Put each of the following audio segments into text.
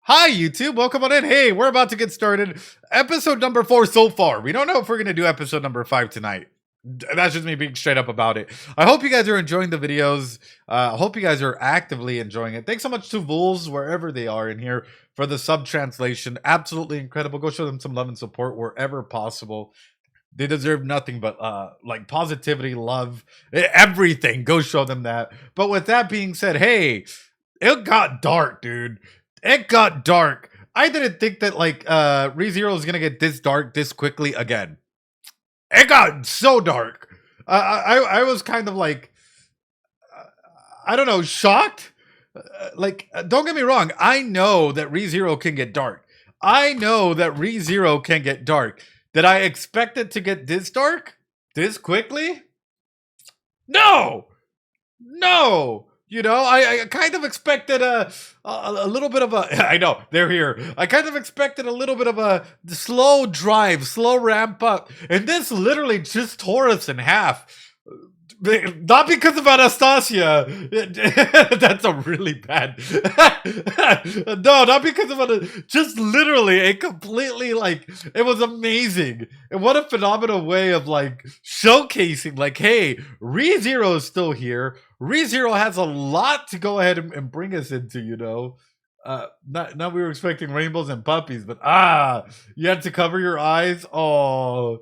Hi, YouTube. Welcome on in. Hey, we're about to get started. Episode number 4 so far. We don't know if we're going to do episode number 5 tonight. That's just me being straight up about it. I hope you guys are enjoying the videos. I hope you guys are actively enjoying it. Thanks so much to Vods, wherever they are in here, for the sub translation. Absolutely incredible. Go show them some love and support wherever possible. They deserve nothing but like positivity, love, everything. Go show them that. But with that being said, hey, it got dark, dude. It got dark. I didn't think that like ReZero was gonna get this dark this quickly again. It got so dark. I was kind of like I don't know, shocked. Don't get me wrong. I know that ReZero can get dark. I know that ReZero can get dark. Did I expect it to get this dark this quickly? No, no. You know, I kind of expected a little bit of a. I know they're here. I kind of expected a little bit of a slow drive, slow ramp up, and this literally just tore us in half. Not because of Anastasia. That's a really bad. No, not because of it. Just literally, it completely like it was amazing. And what a phenomenal way of like showcasing, like, hey, ReZero is still here. ReZero has a lot to go ahead and bring us into, you know. Not we were expecting rainbows and puppies, but you had to cover your eyes. Oh,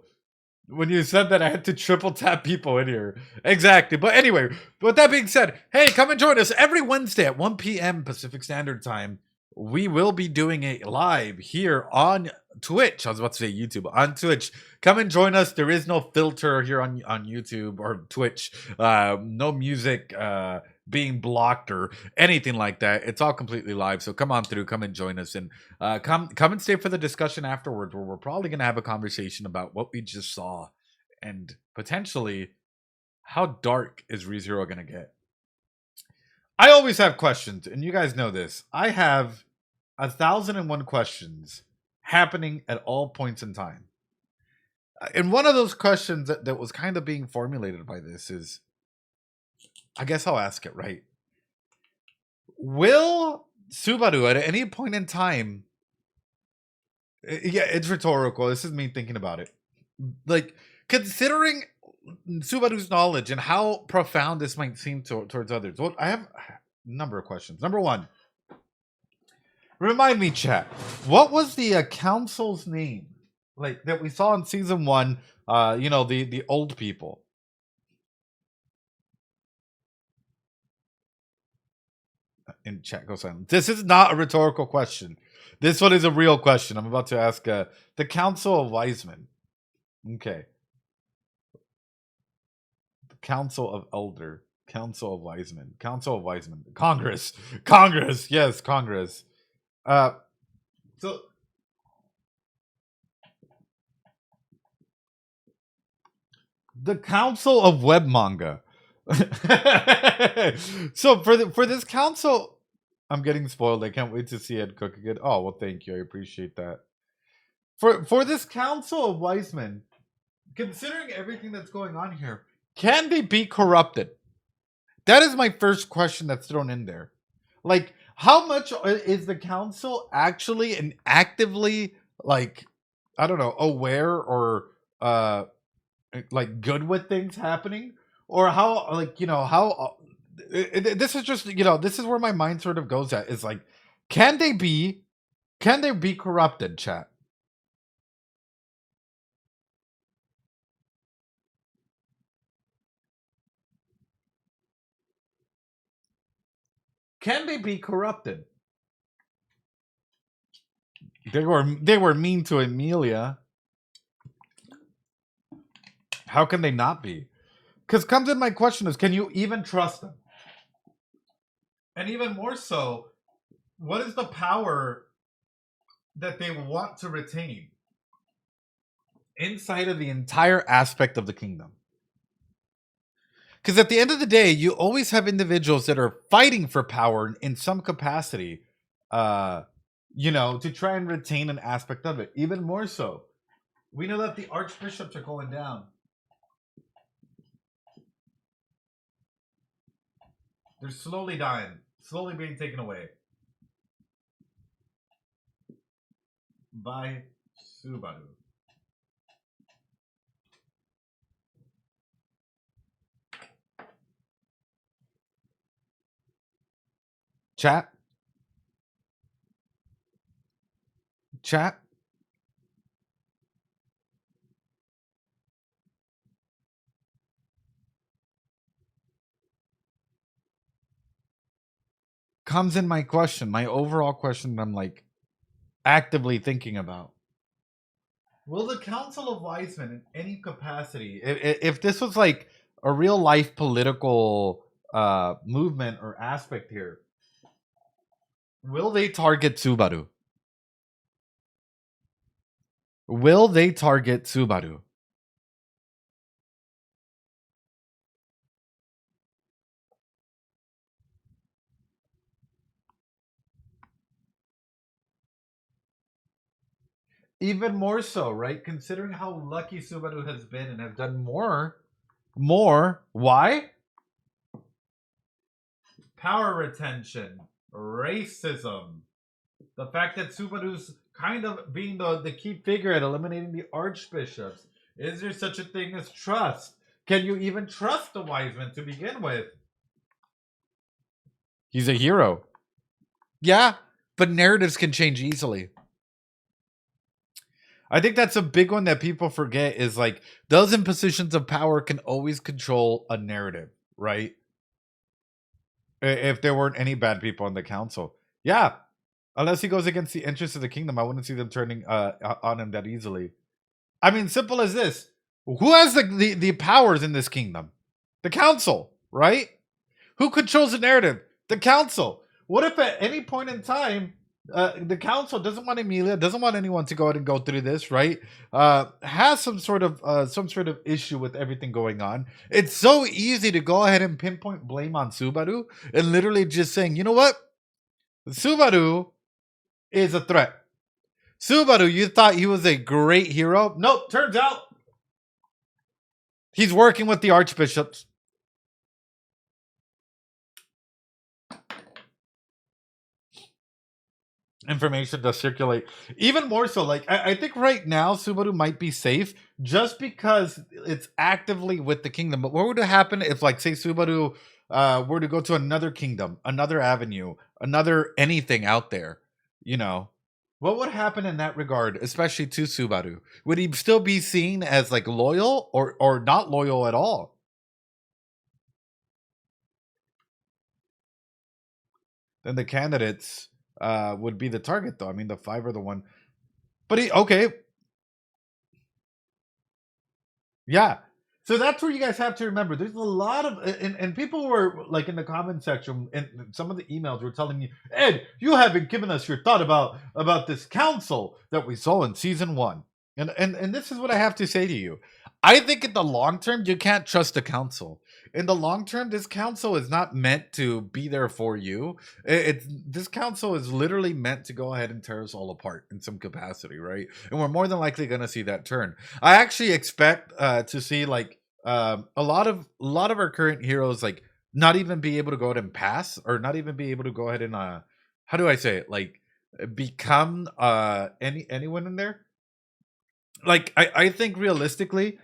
when you said that, I had to triple tap people in here. Exactly. But anyway, with that being said, hey, come and join us every Wednesday at 1 p.m. Pacific Standard Time. We will be doing it live here on Twitch. I was about to say YouTube. On Twitch. Come and join us. There is no filter here on YouTube or Twitch. No music being blocked or anything like that. It's all completely live. So come on through. Come and join us. And come and stay for the discussion afterwards, where we're probably going to have a conversation about what we just saw and potentially how dark is ReZero going to get. I always have questions, and you guys know this. I have 1,001 questions happening at all points in time. And one of those questions that was kind of being formulated by this is, I guess I'll ask it right. Will Subaru at any point in time, yeah, it's rhetorical. This is me thinking about it. Like, considering Subaru's knowledge and how profound this might seem towards others. Well, I have a number of questions. Number one, remind me, chat, what was the council's name? Like, that we saw in season 1, you know, the old people. In chat, go silent. This is not a rhetorical question. This one is a real question. I'm about to ask the Council of Wisemen. Okay. The Council of Elder. Council of Wisemen. Council of Wisemen. Congress. Congress. Yes, Congress. So the Council of Web Manga. So for this council, I'm getting spoiled. I can't wait to see Ed cook again. Oh well, thank you. I appreciate that. For this Council of Wisemen, considering everything that's going on here, can they be corrupted? That is my first question that's thrown in there. Like, how much is the council actually and actively, like, I don't know, aware or like good with things happening, or how, like, you know, how this is just, you know, this is where my mind sort of goes at, is like, can they be corrupted, chat? Can they be corrupted? They were mean to Emilia. How can they not be? Because comes in my question is, can you even trust them? And even more so, what is the power that they want to retain inside of the entire aspect of the kingdom? Because at the end of the day, you always have individuals that are fighting for power in some capacity, you know, to try and retain an aspect of it. Even more so, we know that the archbishops are going down. They're slowly dying, slowly being taken away. by Subaru. Chat. Chat. Comes in my question, my overall question that I'm like actively thinking about. Will the Council of Wise Men in any capacity, if this was like a real life political movement or aspect here, will they target Subaru? Will they target Subaru? Even more so, right? Considering how lucky Subaru has been and have done more. Why? Power retention, racism, the fact that Subaru's kind of being the key figure at eliminating the archbishops. Is there such a thing as trust? Can you even trust the wise men to begin with? He's a hero. Yeah, but narratives can change easily. I think that's a big one that people forget is like those in positions of power can always control a narrative, right? If there weren't any bad people in the council. Yeah. Unless he goes against the interests of the kingdom, I wouldn't see them turning on him that easily. I mean, simple as this. Who has the powers in this kingdom? The council, right? Who controls the narrative? The council. What if at any point in time, the council doesn't want Emilia, doesn't want anyone to go ahead and go through this, right? Has some sort of issue with everything going on. It's so easy to go ahead and pinpoint blame on Subaru and literally just saying, you know what? Subaru is a threat. Subaru, you thought he was a great hero? Nope, turns out he's working with the archbishops. Information does circulate. Even more so, like, I think right now Subaru might be safe just because it's actively with the kingdom. But what would happen if, like, say Subaru were to go to another kingdom, another avenue, another anything out there, you know? What would happen in that regard, especially to Subaru? Would he still be seen as like loyal or not loyal at all? Then the candidates would be the target, though. I mean, the five are the one. But okay, yeah. So that's where you guys have to remember. There's a lot of and people were like in the comment section and some of the emails were telling me, Ed, you haven't given us your thought about this council that we saw in season one. And this is what I have to say to you. I think in the long term, you can't trust the council. In the long term, this council is not meant to be there for you. It's this council is literally meant to go ahead and tear us all apart in some capacity, right? And we're more than likely going to see that turn. I actually expect to see like a lot of our current heroes like not even be able to go ahead and pass or not even be able to go ahead and how do I say it, like become anyone in there. Like I think realistically,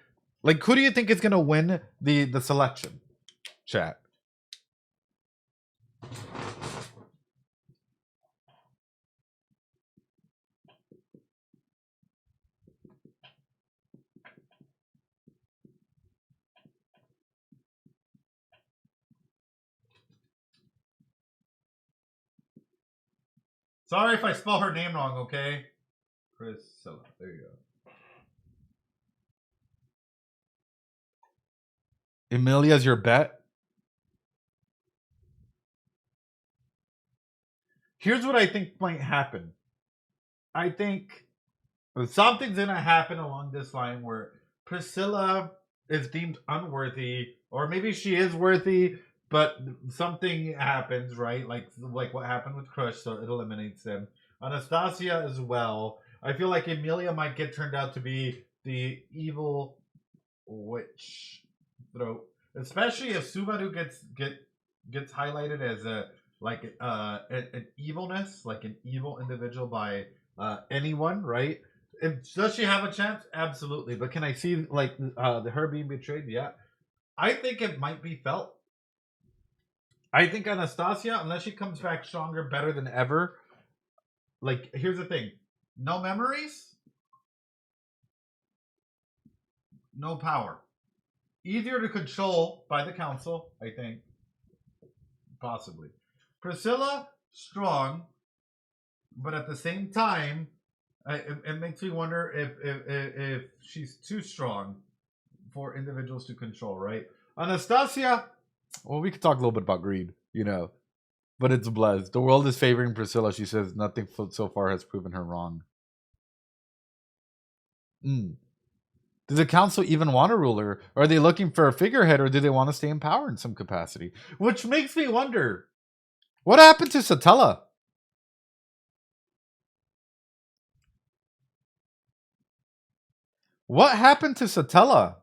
like who do you think is gonna win the selection? Chat. Sorry if I spell her name wrong, okay? Priscilla. There you go. Emilia's your bet. Here's what I think might happen. I think something's gonna happen along this line where Priscilla is deemed unworthy, or maybe she is worthy, but something happens, right? Like what happened with Crush, so it eliminates them. Anastasia as well. I feel like Emilia might get turned out to be the evil witch throat, especially if Subaru gets highlighted as a like an evilness, like an evil individual by anyone, right? Does she have a chance? Absolutely. But can I see like her being betrayed? Yeah. I think it might be felt. I think Anastasia, unless she comes back stronger, better than ever. Like, here's the thing: no memories, no power. Easier to control by the council, I think. Possibly. Priscilla, strong, but at the same time, it makes me wonder if she's too strong for individuals to control, right? Anastasia, well, we could talk a little bit about greed, but it's blessed. The world is favoring Priscilla. She says nothing so far has proven her wrong. Mm. Does the council even want a ruler? Or are they looking for a figurehead, or do they want to stay in power in some capacity? Which makes me wonder, what happened to Satella? What happened to Satella?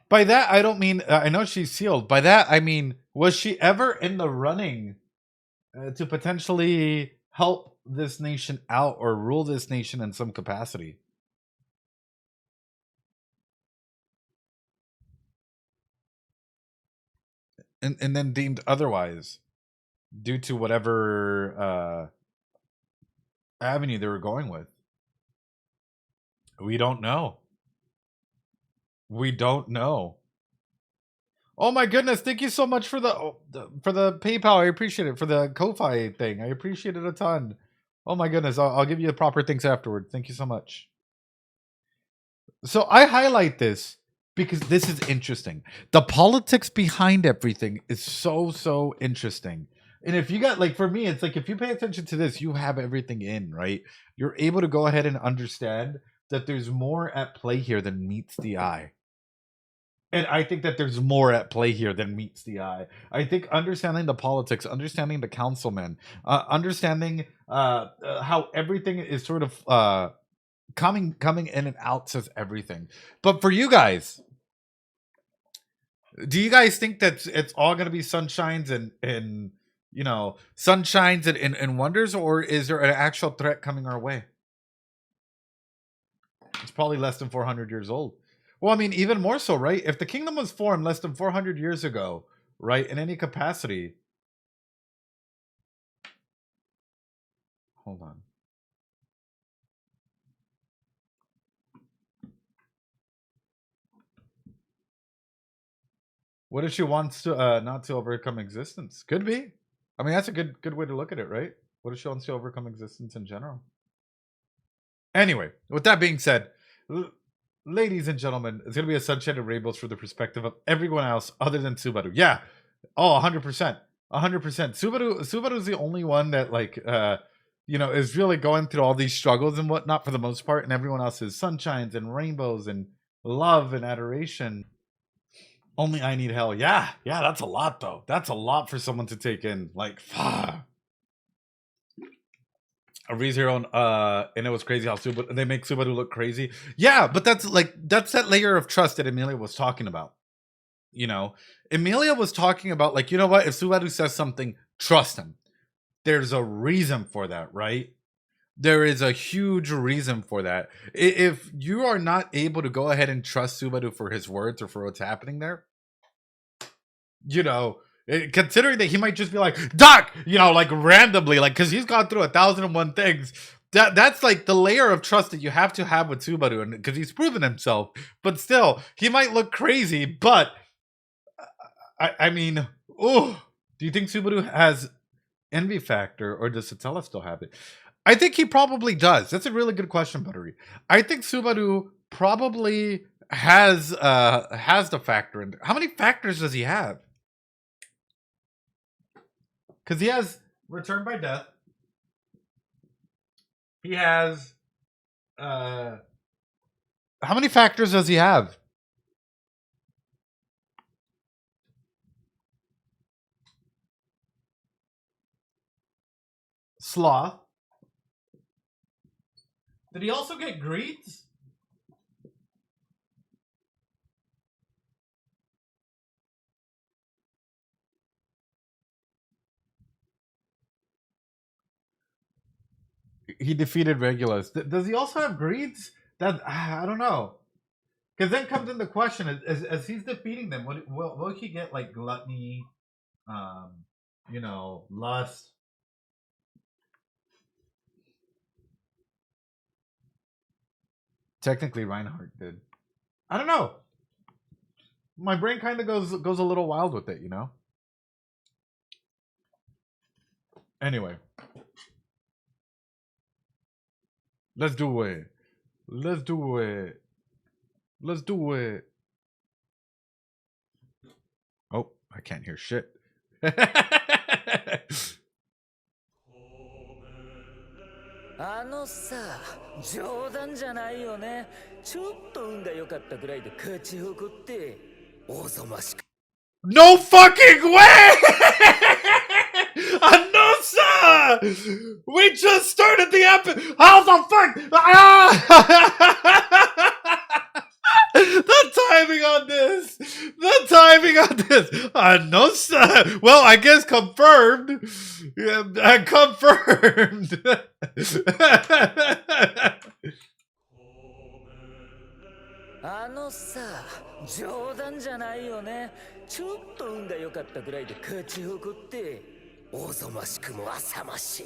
By that, I don't mean, I know she's sealed. By that, I mean, was she ever in the running to potentially help this nation out or rule this nation in some capacity? And then deemed otherwise due to whatever avenue they were going with. We don't know. We don't know. Oh my goodness! Thank you so much for the PayPal. I appreciate it. For the Ko-fi thing, I appreciate it a ton. Oh my goodness! I'll give you the proper things afterward. Thank you so much. So I highlight this because this is interesting. The politics behind everything is so interesting. And if you got, like, for me, it's like if you pay attention to this, you have everything in, right? You're able to go ahead and understand that there's more at play here than meets the eye. And I think that there's more at play here than meets the eye. I think understanding the politics, understanding the councilmen, understanding how everything is sort of coming in and out says everything. But for you guys, do you guys think that it's all going to be sunshines and sunshines and wonders, or is there an actual threat coming our way? It's probably less than 400 years old. Well, I mean, even more so, right? If the kingdom was formed less than 400 years ago, right, in any capacity. Hold on. What if she wants to not to overcome existence? Could be. I mean, that's a good way to look at it, right? What if she wants to overcome existence in general? Anyway, with that being said, ladies and gentlemen, it's going to be a sunshine and rainbows for the perspective of everyone else other than Subaru. Yeah. Oh, 100%. 100%. Subaru is the only one that, like, is really going through all these struggles and whatnot for the most part, and everyone else is sunshines and rainbows and love and adoration. Only I need hell. Yeah, that's a lot, though. That's a lot for someone to take in. Like, a ReZero, and it was crazy how they make Subaru look crazy. Yeah, but that's that layer of trust that Emilia was talking about. Emilia was talking about, like, you know what? If Subaru says something, trust him. There's a reason for that, right? There is a huge reason for that. If you are not able to go ahead and trust Subaru for his words or for what's happening there, considering that he might just be like, Doc, like randomly, like, because he's gone through 1,001 things. That's like the layer of trust that you have to have with Subaru, and because he's proven himself. But still, he might look crazy. But I mean, do you think Subaru has envy factor, or does Satella still have it? I think he probably does. That's a really good question, Buttery. I think Subaru probably has the factor in there. How many factors does he have? Because he has Return by Death. He has how many factors does he have? Sloth. Did he also get greeds? He defeated Regulus. Does he also have greeds? That I don't know. Because then comes in the question: as he's defeating them, will he get like gluttony, lust? Technically, Reinhardt did. I don't know. My brain kind of goes a little wild with it, you know. Anyway, let's do it. Let's do it. Let's do it. Oh, I can't hear shit. あのさ、冗談じゃないよね。ちょっと運が良かったぐらいで勝ち誇って、おぞましく。No fucking way! Anosa! We just started the episode. How the fuck? The timing on this. The timing on this. Anosa. Well, I guess confirmed. Yeah, confirmed. あのさ、冗談じゃないよね。ちょっと運が良かったぐらいで勝ち誇って、おぞましくも浅ましい。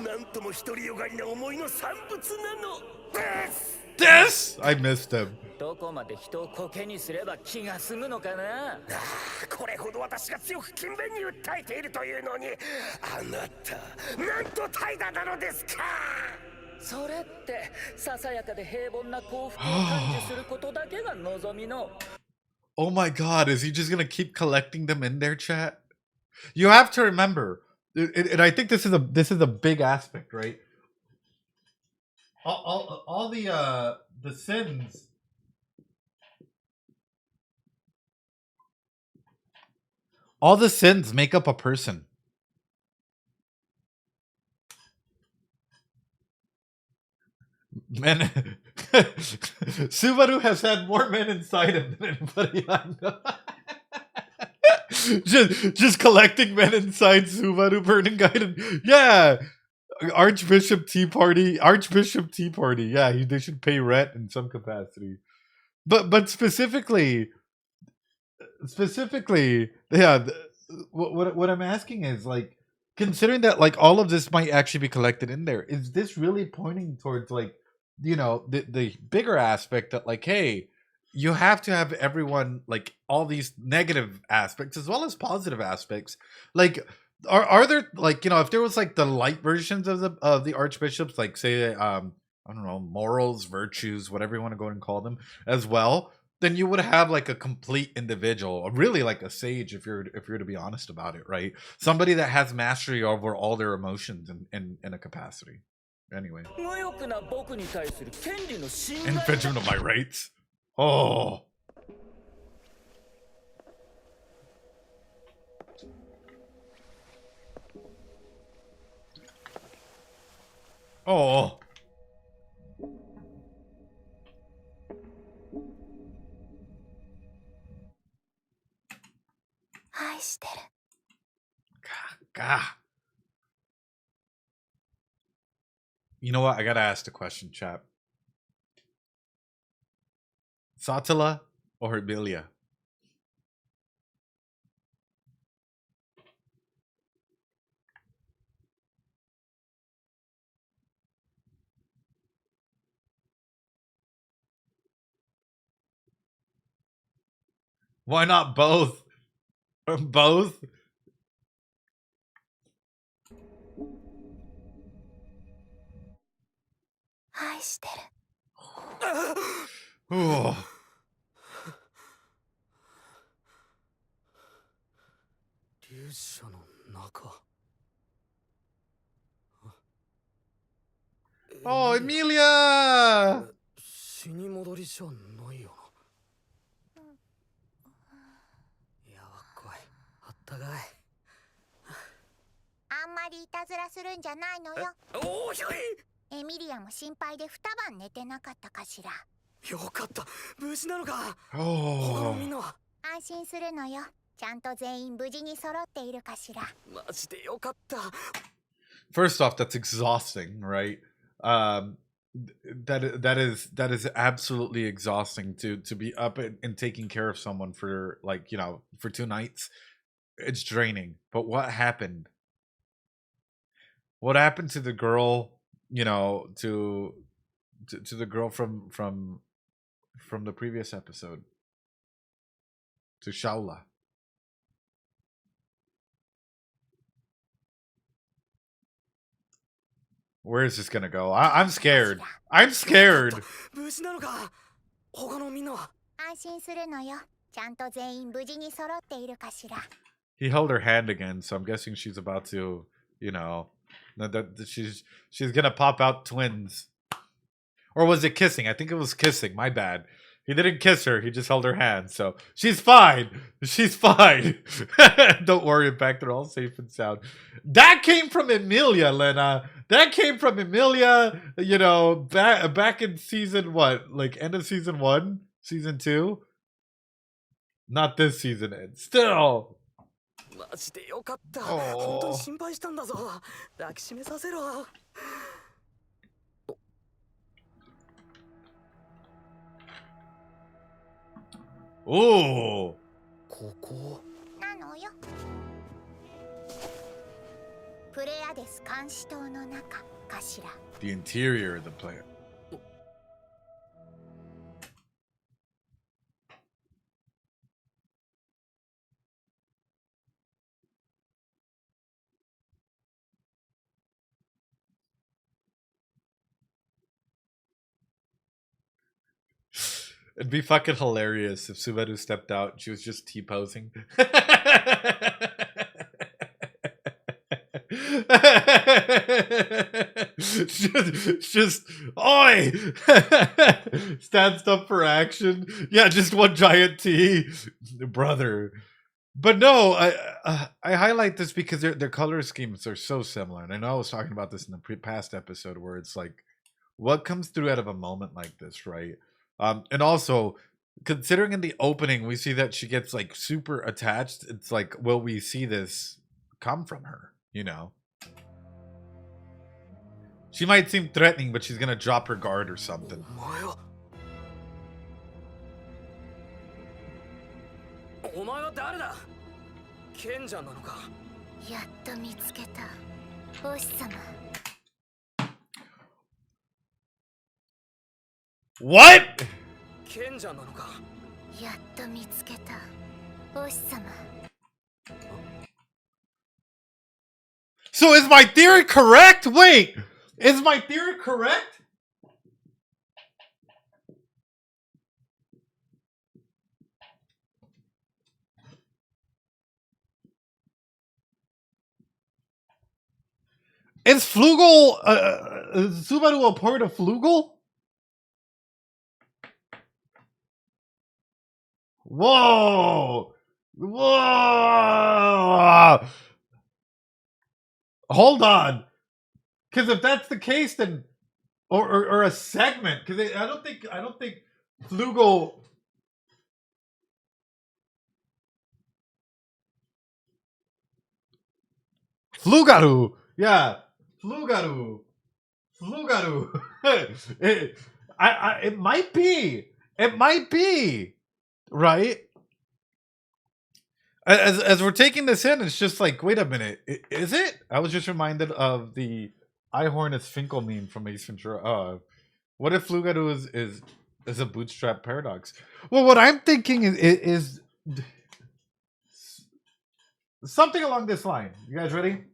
なんとも独りよがりな思いの産物なのです。This! I missed him. どこまで人をコケにすれば気が済むのかな。これほど私が強く勤勉に訴えているというのに、あなた、なんと怠惰なのですか。それってささやかで平凡な幸福を感知することだけが望みの。Oh my god, is he just gonna keep collecting them in their chat? You have to remember, and I think this is a big aspect, right? All the sins, all the sins make up a person. Men, Subaru has had more men inside him than anybody I know. just collecting men inside Subaru burning guidance. Yeah. Archbishop Tea Party. Yeah, they should pay rent in some capacity. But specifically, yeah. What I'm asking is like, considering that like all of this might actually be collected in there, is this really pointing towards like, the bigger aspect that like, hey, you have to have everyone like all these negative aspects as well as positive aspects, like. Are there like if there was like the light versions of the archbishops, like say I don't know, morals, virtues, whatever you want to go and call them as well, then you would have like a complete individual, really like a sage if you're to be honest about it, right? Somebody that has mastery over all their emotions in a capacity. Anyway, infringement of my rights. Oh. Oh. God. You know what? I gotta ask the question, chap. Satala or Emilia? Why not both? Both? Oh. Oh, Emilia! 死に戻りじゃないよな。やばっこい。あったかい。あんまりいたずらするんじゃないのよ。おおひょい。エミリアも心配で2晩寝てなかったかしら。よかった、無事なのか。 Oh. 他のみんなは安心するのよ。ちゃんと全員無事に揃っているかしら。マジでよかった。 First off, that's exhausting, right? That is absolutely exhausting to be up and taking care of someone for, like, you know, for 2 nights. It's draining. But what happened? What happened to the girl, you know, to the girl from the previous episode? To Shaula. Where is this gonna go? I'm scared. I'm scared. 無事なのか。他のみんなは安心するのよ。ちゃんと全員無事に揃っているかしら。 He held her hand again, so I'm guessing she's about to, you know, that she's gonna pop out twins. Or was it kissing? I think it was kissing. My bad. He didn't kiss her. He just held her hand. So she's fine. She's fine. Don't worry. In fact, they're all safe and sound. That came from Emilia, Lena. That came from Emilia. You know, back in season what? Like end of season 1, season 2. Not this season. Still. マジでよかった。おー本当に心配したんだぞ。抱きしめさせろ。 Oh. ここなのよ。プレアデス監視塔の中かしら。 The interior of the plant. It'd be fucking hilarious if Subaru stepped out and she was just T-posing. just oi! Stands up for action. Yeah, just one giant T. Brother. But no, I highlight this because their color schemes are so similar. And I know I was talking about this in the past episode where it's like, what comes through out of a moment like this, right? And also, considering in the opening we see that she gets like super attached, it's like, will we see this come from her? You know, she might seem threatening, but she's gonna drop her guard or something. お前は誰だ。賢者なのか。やっと見つけた。王子様。 What? 賢者なのか。やっと見つけた。王子様。 So is my theory correct? Wait, is my theory correct? Is Flugel, is Subaru a part of Flugel? Whoa! Whoa! Hold on, because if that's the case, then or a segment, because I don't think Flugel. Flugaru, yeah, Flugaru. It might be. It might be. Right? As we're taking this in, it's just like, wait a minute, is it? I was just reminded of the Ihorn is Finkel meme from Ace Ventura. What if Flugaru is a bootstrap paradox? Well, what I'm thinking is something along this line. You guys ready?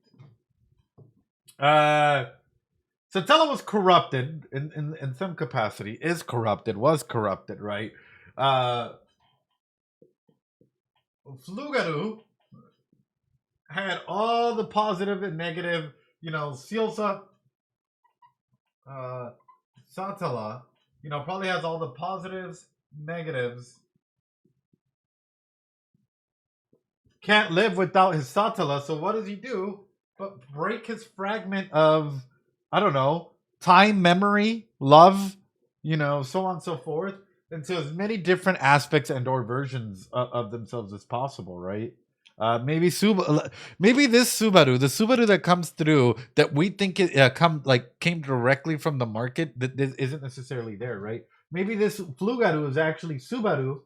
Satella was corrupted in some capacity, was corrupted, right? Flugaru had all the positive and negative, you know, Silsa, Satala, you know, probably has all the positives, negatives. Can't live without his Satala, so what does he do? but break his fragment of, I don't know, time, memory, love, so on and so forth, into as many different aspects and or versions of themselves as possible, right? Maybe this Subaru, the Subaru that comes through that we think it came directly from the market that isn't necessarily there, right? Maybe this Flugaru is actually Subaru.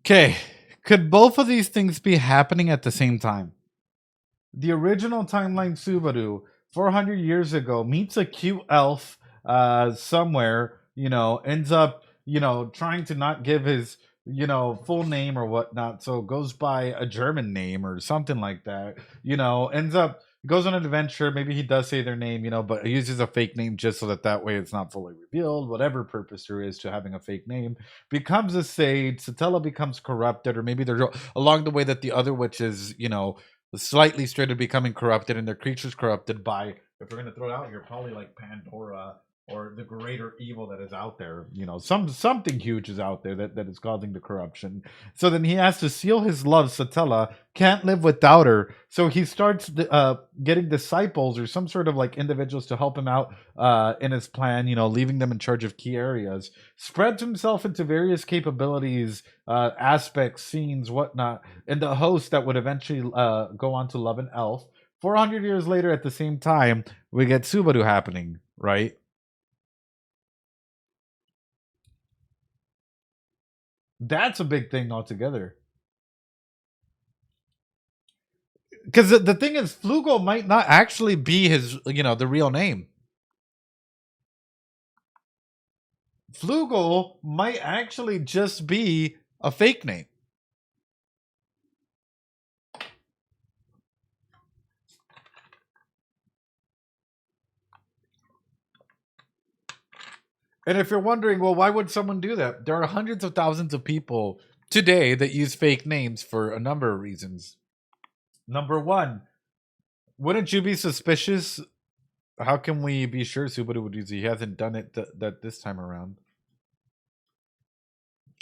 Okay, could both of these things be happening at the same time? The original timeline Subaru 400 years ago meets a cute elf somewhere, ends up, trying to not give his, full name or whatnot. So goes by a German name or something like that, ends up, goes on an adventure. Maybe he does say their name, but he uses a fake name just so that way it's not fully revealed, whatever purpose there is to having a fake name. Becomes a sage. Satella becomes corrupted, or maybe there's along the way that the other witches, slightly straight of becoming corrupted and their creatures corrupted by, if we're going to throw it out here, probably like Pandora or the greater evil that is out there. Something huge is out there that is causing the corruption. So then he has to seal his love. Satella can't live without her, so he starts getting disciples or some sort of like individuals to help him out in his plan, leaving them in charge of key areas. Spreads himself into various capabilities, aspects, scenes, whatnot, and the host that would eventually go on to love an elf. 400 years later, at the same time, we get Subaru happening, right? That's a big thing altogether. Because the thing is, Flugel might not actually be his, the real name. Flugel might actually just be a fake name. And if you're wondering, well, why would someone do that? There are hundreds of thousands of people today that use fake names for a number of reasons. Number one, wouldn't you be suspicious? How can we be sure Subaru would use it? He hasn't done it that this time around.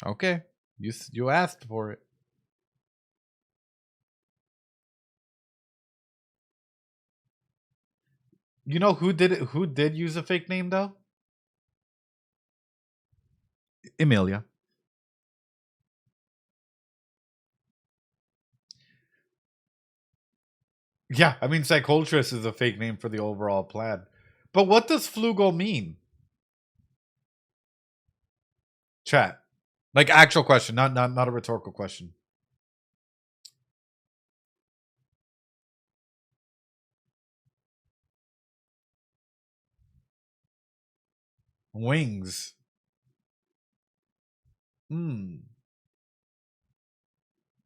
Okay. You asked for it. You know who did use a fake name though? Emilia. Yeah, I mean Psychologist is a fake name for the overall plan. But what does Flugel mean? Chat. Like actual question, not a rhetorical question. Wings. Hmm.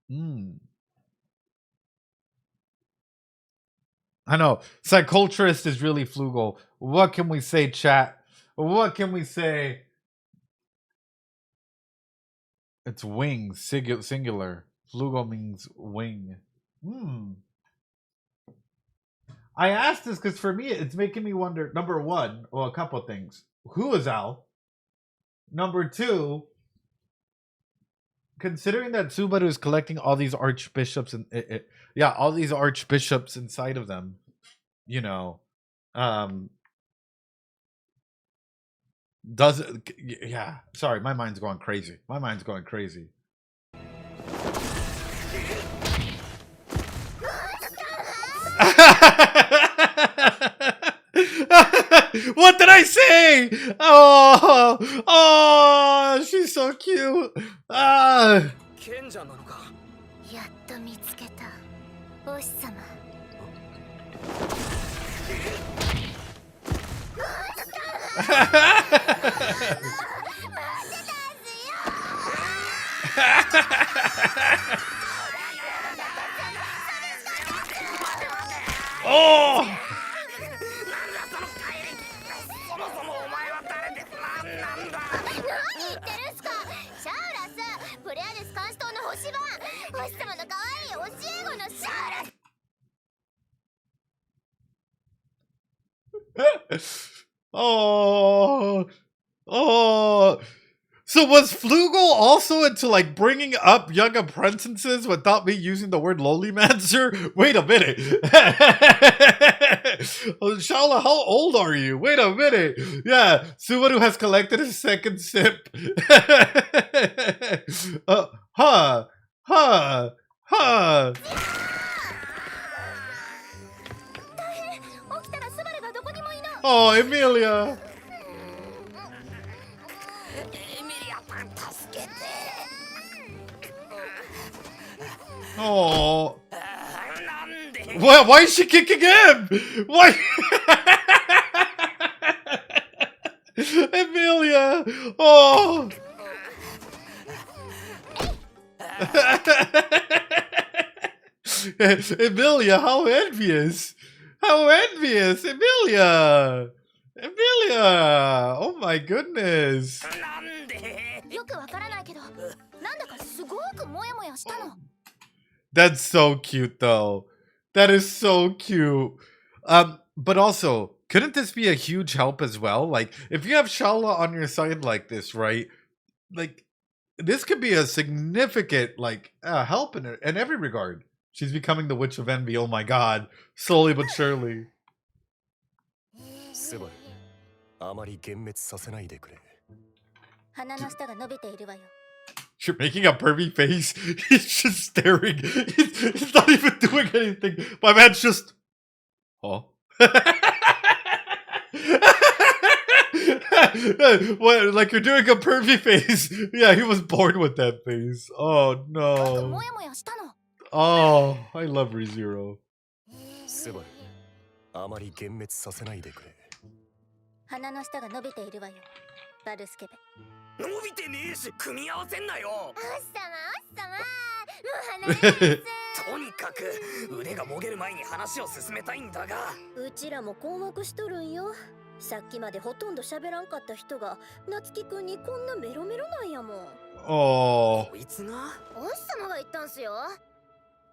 Hmm. I know. Psyculturist is really Flugel. What can we say, chat? What can we say? It's wings, singular. Flugel means wing. Hmm. I asked this because for me, it's making me wonder. Number one, well, a couple of things. Who is Al? Number two, considering that Subaru is collecting all these archbishops and all these archbishops inside of them, you know, does it? Yeah. Sorry, my mind's going crazy. My mind's going crazy. What did I say? Oh, she's so cute. 賢者なのか。やっと見つけたお師様。Oh! そもそもお前は誰で何なんだ。何言ってるんすか。シャウラス、プレアデス監視塔の星番、お師様の可愛い教え子のシャウラス。Oh, oh. So was Flugel also into like bringing up young apprentices without me using the word lowlymancer? Wait a minute. Shala, how old are you? Wait a minute. Yeah, Subaru has collected his second sip. Huh. Oh, Emilia. エミリアさん助けて。Oh. なんで。Why is she kicking him? Why? Emilia. Oh. Emilia, how envious. How envious. Emilia. Emilia. Oh my goodness. なんで。よくわからないけど、なんだかすごくモヤモヤしたの。That's so cute though. That is so cute. But also, couldn't this be a huge help as well? Like, if you have Shala on your side like this, right? Like, this could be a significant, like, help in every regard. She's becoming the Witch of Envy, oh my god. Slowly but surely. スバル、あまり幻滅させないでくれ。鼻の下が伸びているわよ。 You're making a pervy face. He's just staring. He's not even doing anything. My man's just... Oh. What? Like you're doing a pervy face. Yeah, he was born with that face. Oh no. もやもやしたの。 Oh, I love ReZero. スバル、あまり幻滅させないでくれ。鼻の下が伸びているわよ。バルスケベ。伸びてねえし、組み合わせんなよ。お師様、もう離れないです。とにかく腕がもげる前に話を進めたいんだが。うちらも困惑しとるんよ。さっきまでほとんど喋らんかった人が夏希くんにこんなメロメロなんやもん。 Oh. こいつがお師様が言ったんすよ。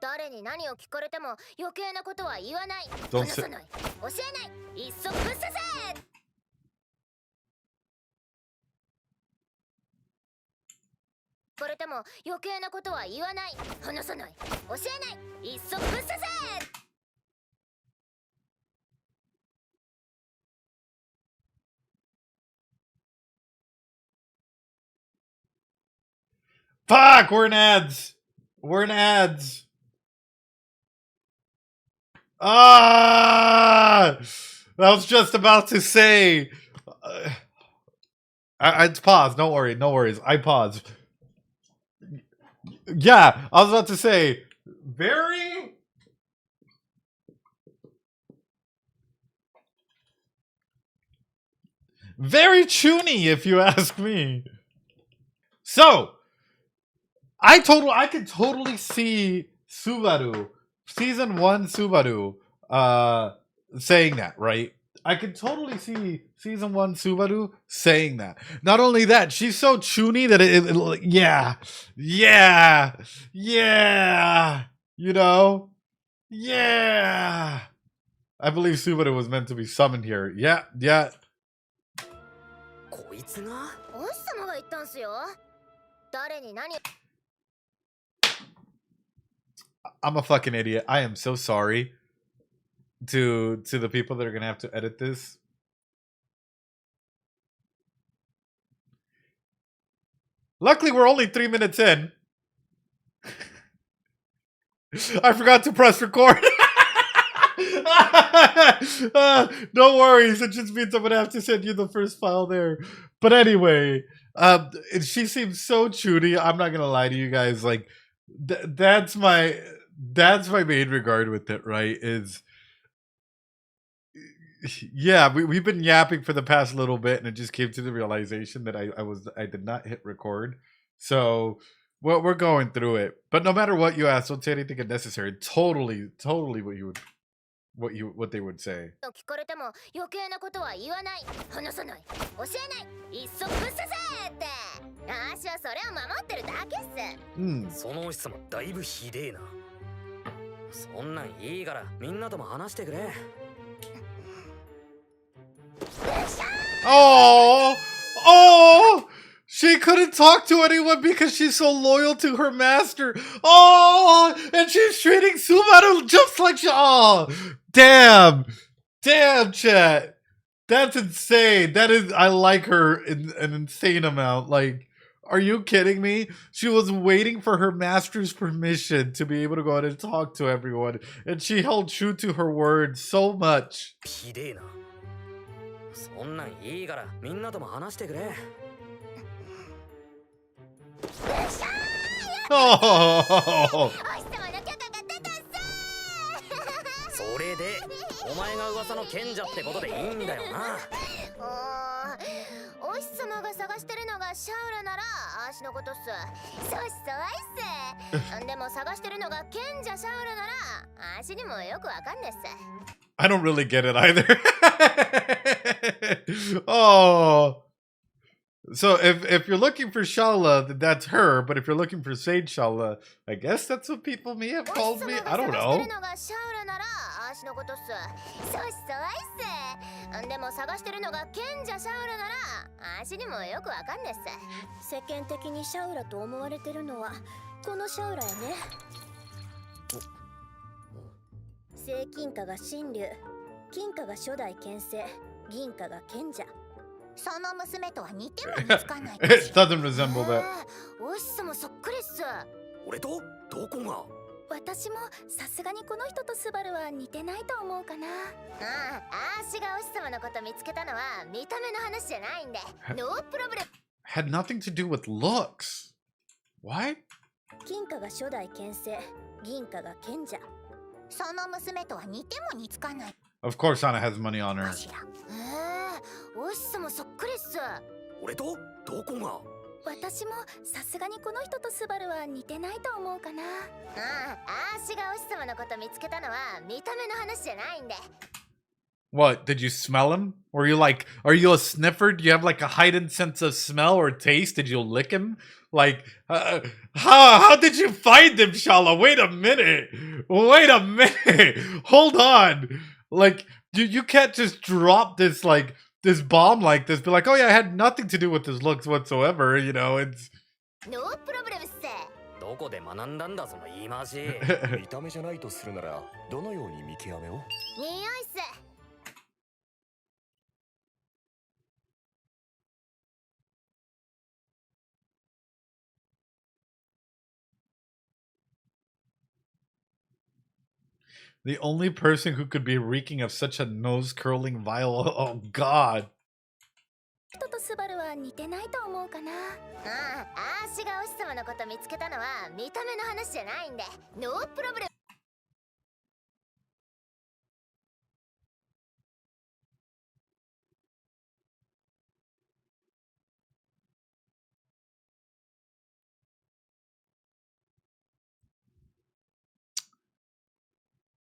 誰に何を聞かれても余計なことは言わない。 Don't 話 say... さない。教えない。いっそぶっ刺せ。聞かれても余計なことは言わない。話さない。教えない。いっそぶっ刺せ。Fuck, we're in ads. We're in ads. Ah! I was just about to say. It's paused. Don't worry. No worries. I paused. Yeah, I was about to say. Very. Very chuny, if you ask me. So, I could totally see Subaru, season 1 Subaru, saying that, right? I could totally see season 1 Subaru saying that. Not only that, she's so chuny that yeah, you know, yeah. I believe Subaru was meant to be summoned here. Yeah. こいつがお日様が言ったんすよ。誰に何。 I'm a fucking idiot. I am so sorry to the people that are gonna have to edit this. Luckily, we're only 3 minutes in. I forgot to press record. No worries. It just means I'm gonna have to send you the first file there. But anyway, she seems so chuny. I'm not gonna lie to you guys. Like, that's my main regard with it, right? Is yeah, we've been yapping for the past little bit, and it just came to the realization that I did not hit record. So we're going through it. But no matter what you ask, don't say anything unnecessary. Totally what they would say. 聞かれても余計なことは言わない。話さない。教えない。いっそぶっ刺せって。私はそれを守ってるだけっす。そのお日様だいぶひでえな。そんなんいいからみんなとも話してくれ。Oh, she couldn't talk to anyone because she's so loyal to her master. Oh, and she's treating Subaru just like damn, chat. That's insane. I like her in an insane amount. Like, are you kidding me? She was waiting for her master's permission to be able to go out and talk to everyone, and she held true to her word so much. ひでえな。そんなんいいからみんなとも話してくれ。Oh. それでお前が噂の賢者ってことでいいんだよな。お日様が探してるのがシャウラなら足のことっす。そうっす。でも探してるのが賢者シャウラなら足にもよくわかんねっす。I don't really get it either. Oh. So if you're looking for Shala, then that's her. But if you're looking for Sage Shala, I guess that's what people may have called me. I don't know. でも探してるのが賢者シャウラなら足にもよくわかんねっす。世間的にシャウラと思われてるのはこのシャウラやね。正金貨が神竜、金貨が初代剣聖、銀貨が賢者。その娘とは似ても似つかない。It doesn't resemble that. お日様そっくりっす。俺とどこが？私もさすがにこの人とスバルは似てないと思うかな。私がお日様のこと見つけたのは見た目の話じゃないんで。ノープロブレム。Had nothing to do with looks. What? 金貨が初代剣聖、銀貨が賢者。その娘とは似ても似つかない。Of course Anna has money on her. お日様そっくりっす。俺とどこが？私もさすがにこの人とスバルは似てないと思うかな。私がお日様のこと見つけたのは見た目の話じゃないんで。What? Did you smell him? Were you like, are you a sniffer? Do you have like a heightened sense of smell or taste? Did you lick him? Like, how did you find him, Shala? Wait a minute. Hold on. Like, you can't just drop this like this bomb like this. Be like, oh yeah, I had nothing to do with his looks whatsoever. You know, it's ノープロブレムっす。どこで学んだんだその言い回し。見た目じゃないとするならどのように見極めを？似合いっす。The only person who could be reeking of such a nose-curling vile... Oh, God. 人とスバルは似てないと思うかな。ああ、アーシがお日様のこと見つけたのは見た目の話じゃないんで、ノープロブレム。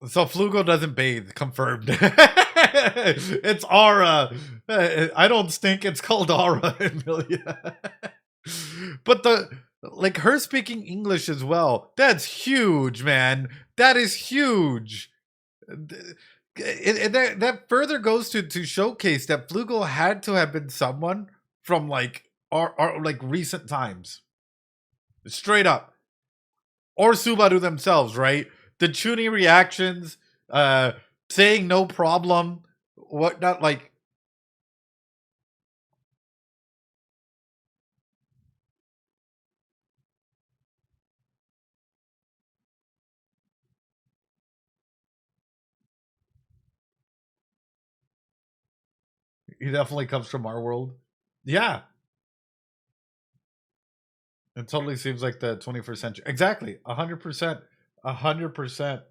So Flugo doesn't bathe. Confirmed. It's Aura. I don't stink. It's called Aura, Emilia. But like her speaking English as well. That's huge, man. That is huge. That further goes to showcase that Flugo had to have been someone from like our like recent times. Straight up. Or Subaru themselves, right? The Chuni reactions, saying no problem, whatnot, like. He definitely comes from our world. Yeah. It totally seems like the 21st century. Exactly. 100%. 100%.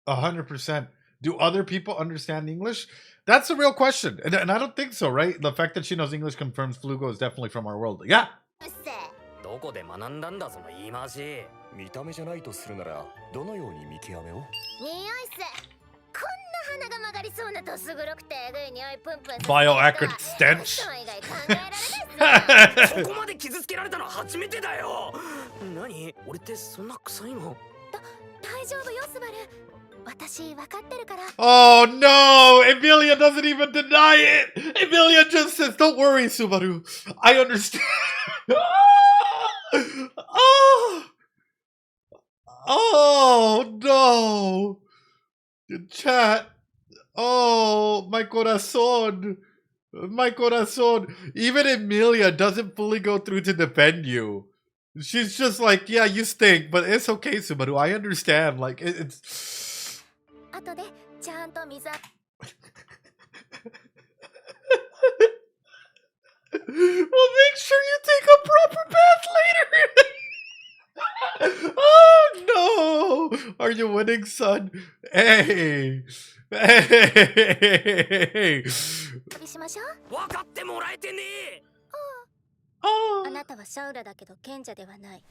100%. Do other people understand English? That's the real question. And I don't think so, right? The fact that she knows English confirms Flugo is definitely from our world. Yeah. どこで学んだんだその言い回し。見た目じゃないとするならどのように見極めを？似合いっす。こんな鼻が曲がりそうなどす黒くてえぐい匂いプンプン。Bioacrid stench. 人以外考えられないっすよ。ここまで傷つけられたの初めてだよ。何？俺ってそんな臭いの？大丈夫よスバル。私分かってるから。Oh no! Emilia doesn't even deny it! Emilia just says, don't worry, Subaru. I understand. Oh! Oh no! Chat. Oh, my corazón. My corazón. Even Emilia doesn't fully go through to defend you. She's just like, yeah, you stink, but it's okay, Subaru. I understand. Like, it's... 後でちゃんと水。 Well, make sure you take a proper bath later. Oh no! Are you winning, son? Hey! Hey! しましょう。分かってもらえてねえ。Oh. あなたはシャウラだけど賢者ではない。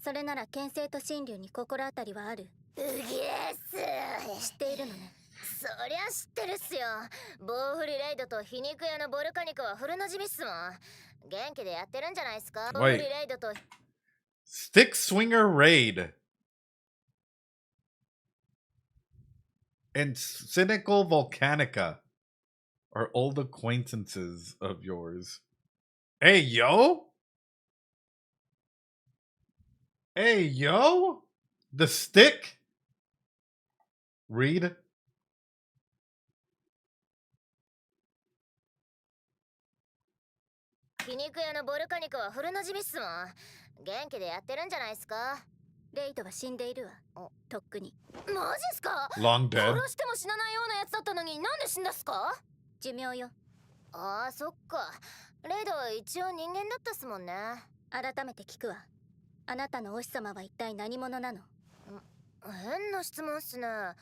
それなら剣聖と神竜に心当たりはある。うげえっす。知っているのね。そりゃ知ってるっすよ。棒振りレイドと皮肉屋のボルカニクは古なじみっすもん。元気でやってるんじゃないっすか。棒振りレイドと Stick Swinger Raid. And Cynical Volcanica are old acquaintances of yours. Hey, yo? Hey, yo? The Stick? Read.皮肉屋のボルカニクは古なじみっすもん。元気でやってるんじゃないっすか。レイドは死んでいるわ。とっくに。マジっすか。 Long dead. 殺しても死なないようなやつだったのになんで死んだっすか。寿命よ。ああ、そっか。レイドは一応人間だったっすもんね。改めて聞くわ。あなたのお日様は一体何者なの？変な質問っすね。なん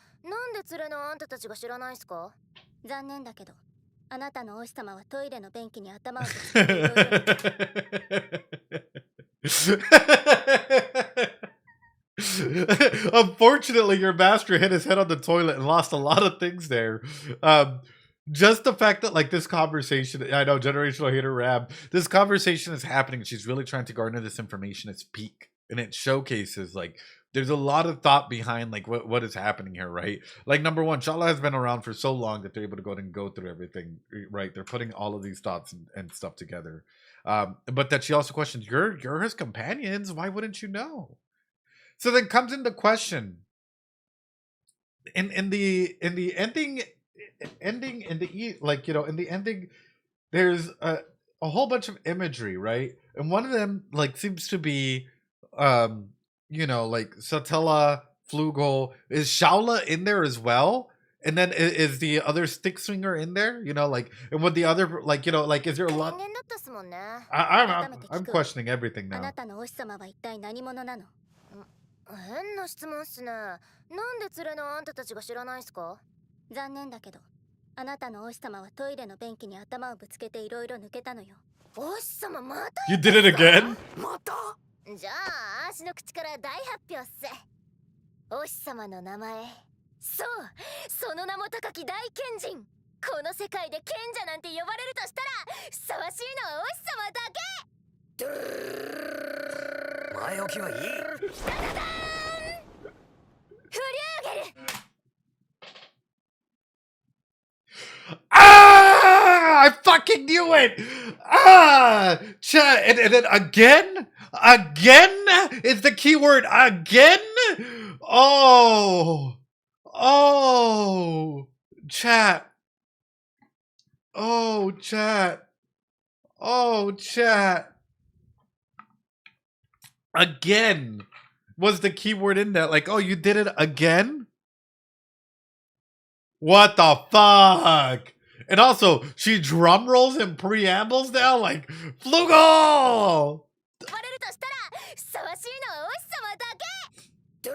で連れのあんたたちが知らないっすか。残念だけど、あなたのお日様はトイレの便器に頭をぶつけていろいろ。 Unfortunately, your master hit his head on the toilet and lost a lot of things there. Just the fact that like this conversation, I know generational hater Rab, this conversation is happening. She's really trying to garner this information. It's peak, and it showcases like there's a lot of thought behind like what is happening here, right? Like number one, Shala has been around for so long that they're able to go ahead and go through everything, right? They're putting all of these thoughts and stuff together. But that she also questions, you're his companions. Why wouldn't you know? So then comes in the question. In the ending in the like, you know, in the ending, there's a whole bunch of imagery, right? And one of them like seems to be you know, like Satella, Flugel. Is Shaula in there as well? And then is the other stick swinger in there? You know, like, and with the other, like, you know, like, is there a lot? I'm questioning everything now. 変な質問っすね。なんで連れのあんたたちが知らないんすか？残念だけど、あなたのお日様はトイレの便器に頭をぶつけていろいろ抜けたのよ。お日様また You did it again? またじゃあ、足の口から大発表っす。お日様の名前。そう、その名も高き大賢人。この世界で賢者なんて呼ばれるとしたら、ふさわしいのはお日様だけ。前置きはいい。ダダダーン！フリューゲル。Ah! I fucking knew it! Ah! Chat, and then again? Again is the keyword. Again? Oh! Oh! Chat. Oh, chat. Oh, chat. Again was the keyword in that. Like, oh, you did it again? What the fuck? And also, she drum rolls and preambles now? Like, Flugel! 呼ばれるとしたら、ふさわしいのはお日様だけ。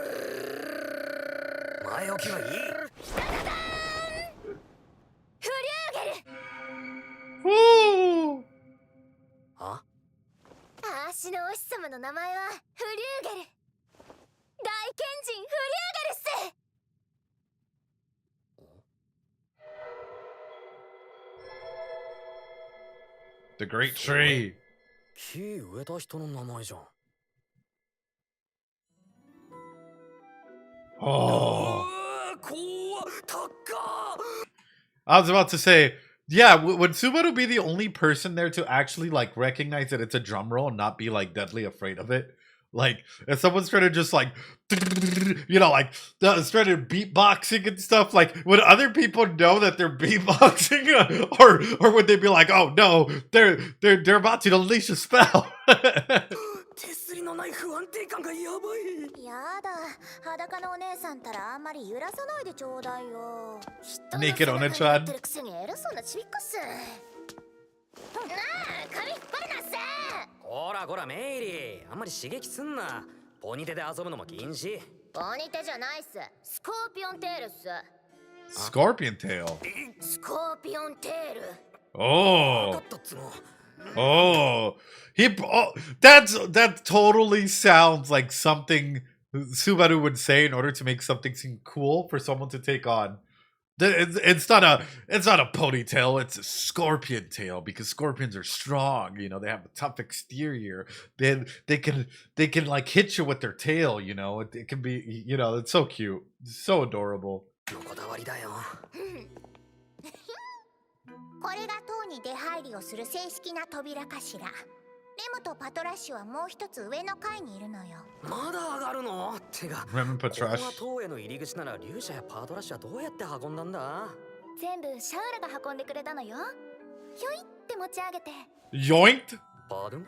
前置きはいい。ダダダーン！フリューゲル。Woo! あ？足のお日様の名前はフリューゲル。大賢人フリューゲルっす。The Great Tree. 木植えた人の名前じゃん。Oh. 怖っ、高っ。 I was about to say, yeah, would Subaru be the only person there to actually like recognize that it's a drum roll and not be like deadly afraid of it? Like, if someone's trying to just like, you know, like started beatboxing and stuff, like, would other people know that they're beatboxing, or would they be like, oh no, they're about to unleash a spell? 手すりのない不安定感がやばい。やだ、裸のお姉さんたらあんまり揺らさないでちょうだいよ。Naked on a 人 chan. の背中に乗ってるくせに偉そうなちびっこっす。なあ、髪引っ張るなっせ。こらこらメイリー、あんまり刺激すんな。ポニテで遊ぶのも禁止。ポニテじゃないっす。スコーピオンテールっす。 Scorpion tail. スコーピオンテール。 Oh. だったっつも。 Oh, that totally sounds like something Subaru would say in order to make something seem cool for someone to take on. It's not a ponytail, it's a scorpion tail, because scorpions are strong, you know, they have a tough exterior. Then they can like hit you with their tail, you know. It can be, you know, it's so cute. It's so adorable. こだわりだよ。これが塔に出入りをする正式な扉かしら。レムとパトラッシュはもう一つ上の階にいるのよ。まだ上がるの？てか、 Rem and ここ Patrash. が塔への入り口ならリュウシャやパトラッシュはどうやって運んだんだ？全部シャウラが運んでくれたのよ。ひょいって持ち上げて。 Yoinked? パドゥン？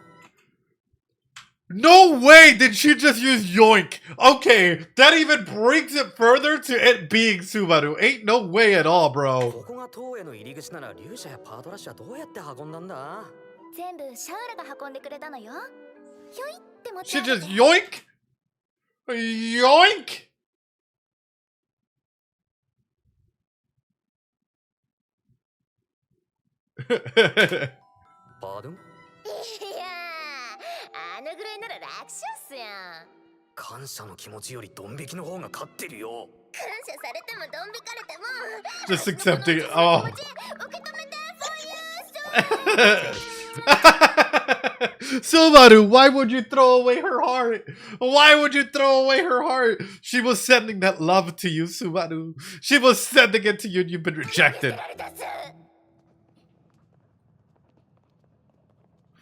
No way did she just use yoink. Okay, that even brings it further to it being Subaru. Ain't no way at all, bro. ここが塔への入り口ならリュウシャやパトラッシュはどうやって運んだんだ？全部シャウラが運んでくれたのよ。ひょいって持ち She 上げ just て。 yoink? Yoink? Pardon? いやー、あのぐらいなら楽勝っすよ。感謝の気持ちよりドン引きの方が勝ってるよ。感謝されてもドン引かれても。 Just accepting it. Oh. 受け止めて、for you, so Subaru, why would you throw away her heart? Why would you throw away her heart? She was sending that love to you, Subaru. She was sending it to you and you've been rejected.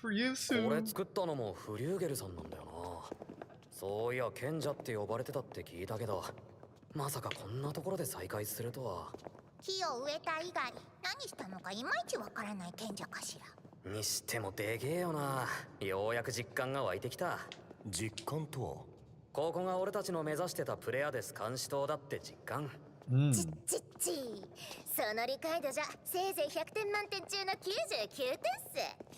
For you, こ Sue. れ作ったのもフリューゲルさんなんだよな。そういや賢者って呼ばれてたって聞いたけど、まさかこんなところで再会するとは。木を植えた以外何したのかいまいちわからない賢者かしら。にしてもでけえよな。ようやく実感が湧いてきた。実感とは。ここが俺たちの目指してたプレアデス監視塔だって実感。ちっちっち、その理解度じゃせいぜい100点満点中の99点っ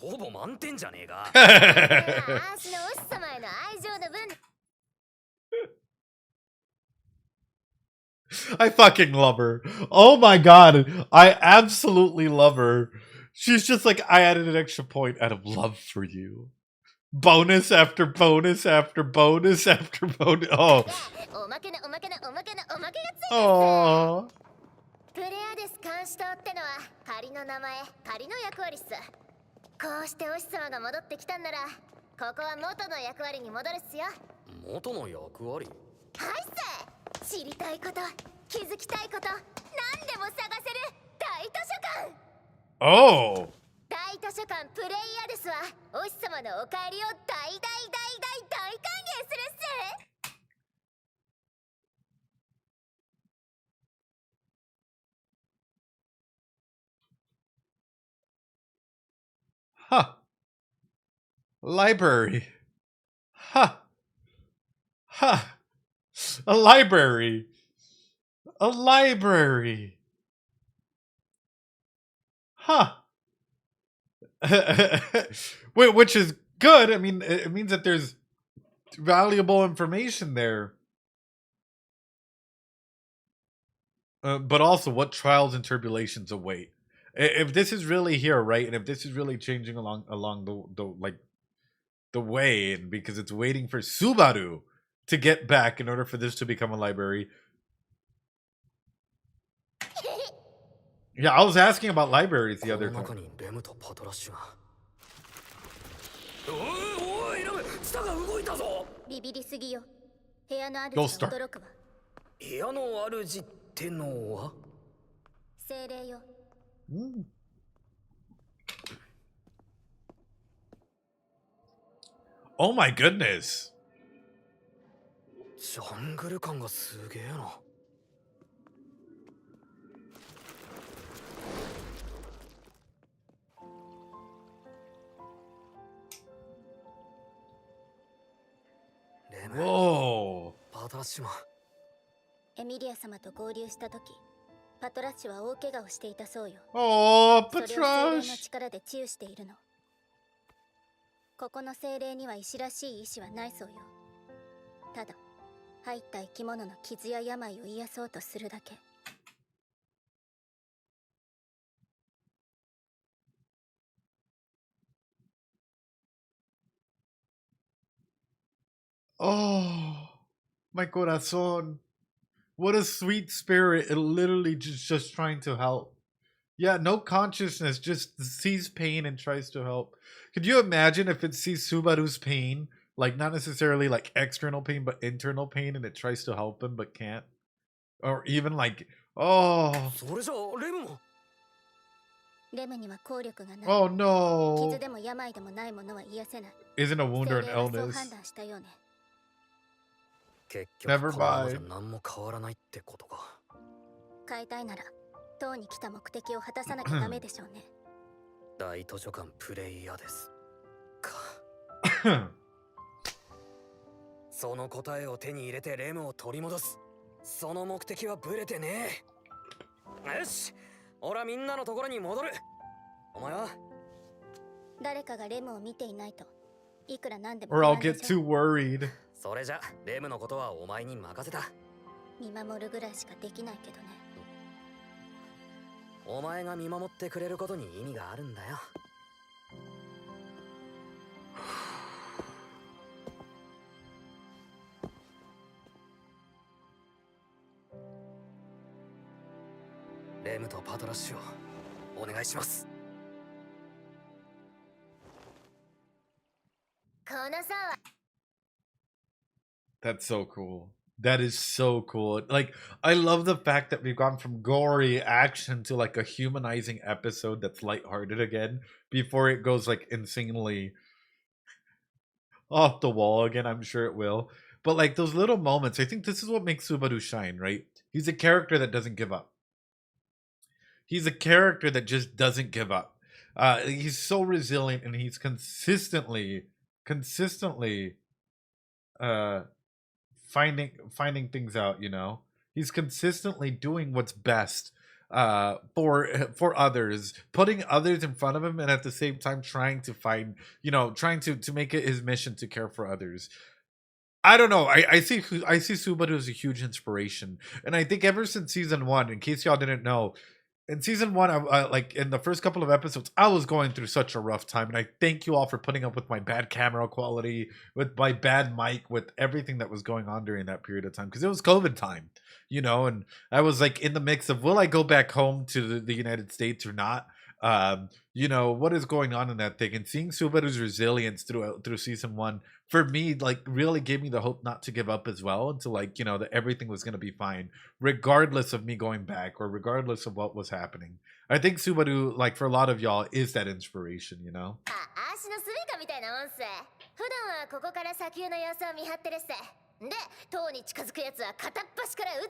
す。ほぼ満点じゃねえか。あーしのお師様への愛情の分。I fucking love her. Oh my god. I absolutely love her. She's just like, I added an extra point out of love for you. Bonus after bonus after bonus after bonus. Oh. おまけのおまけのおまけのおまけがついてる。 Oh. プレアデス監視塔ってのは仮の名前、仮の役割っす。こうしてお師様が戻ってきたんなら、ここは元の役割に戻るっすよ。元の役割。はいっす。知りたいこと、気づきたいこと、何でも探せる大図書館。 Oh. 大図書館プレイアデスはお師様のお帰りを大大大大大歓迎するっす。 Huh. Library. Huh. Huh. A library. A library. Huh. Which is good. I mean, it means that there's valuable information there. But also, what trials and tribulations await? If this is really here, right, and if this is really changing along the way, and because it's waiting for Subaru to get back in order for this to become a library. Yeah, I was asking about libraries the other time. おいラム、ツタが動いたぞ。ビビりすぎよ。部屋の主 Go が start. 驚くわ。部屋の主ってのは。精霊よ。 Oh my goodness. ジャングル感がすげえな。レム、 Whoa. パトラッシュマン。エミリア様と合流した時、パトラッシュは大怪我をしていたそうよ。 Oh, それを精霊の Patrash. 力で治癒しているの。ここの精霊には医師らしい意志はないそうよ。ただ、入った生き物の傷や病を癒そうとするだけ。 Oh, my corazón. What a sweet spirit. It literally just trying to help. Yeah, no consciousness, just sees pain and tries to help. Could you imagine if it sees Subaru's pain, like not necessarily like external pain, but internal pain, and it tries to help him but can't? Or even like, oh, それじゃレムも。レムには効力がない。 oh 傷 no. でも病でもないものは癒せない。 Isn't a wound or 精 an 霊はそう illness. 判断したようね。結 Never 局このまま mind. じゃ何も変わらないってことか。変えたいなら、塔に来た目的を果たさなきゃダメでしょうね。大図書館プレイヤーですか。その答えを手に入れてレムを取り戻す。その目的はブレてねえ。よし、俺はみんなのところに戻る。お前は？誰かがレムを見ていないと、いくらなんでも Or 不 I'll 安で get しょ too worried. それじゃレムのことはお前に任せた。見守るぐらいしかできないけどね。お前が見守ってくれることに意味があるんだよ。レムとパトラッシュをお願いします。That's so cool. That is so cool. Like, I love the fact that we've gone from gory action to like a humanizing episode that's lighthearted again before it goes like insanely off the wall again. I'm sure it will. But like those little moments, I think this is what makes Subaru shine, right? He's a character that doesn't give up. He's a character that just doesn't give up. He's so resilient and he's consistently uh finding things out, you know. He's consistently doing what's best for others, putting others in front of him, and at the same time trying to find, you know, trying to make it his mission to care for others. I don't know. I see Subaru as a huge inspiration, and I think ever since season 1, in case y'all didn't know, in season 1, I like in the first couple of episodes, I was going through such a rough time, and I thank you all for putting up with my bad camera quality, with my bad mic, with everything that was going on during that period of time, because it was COVID time, you know, and I was like in the mix of, will I go back home to the United States or not? You know, what is going on in that thing, and seeing Subaru's resilience through season 1 for me, like, really gave me the hope not to give up as well, until, like, you know, that everything was going to be fine regardless of me going back or regardless of what was happening. I think Subaru, like, for a lot of y'all, is that inspiration, you know.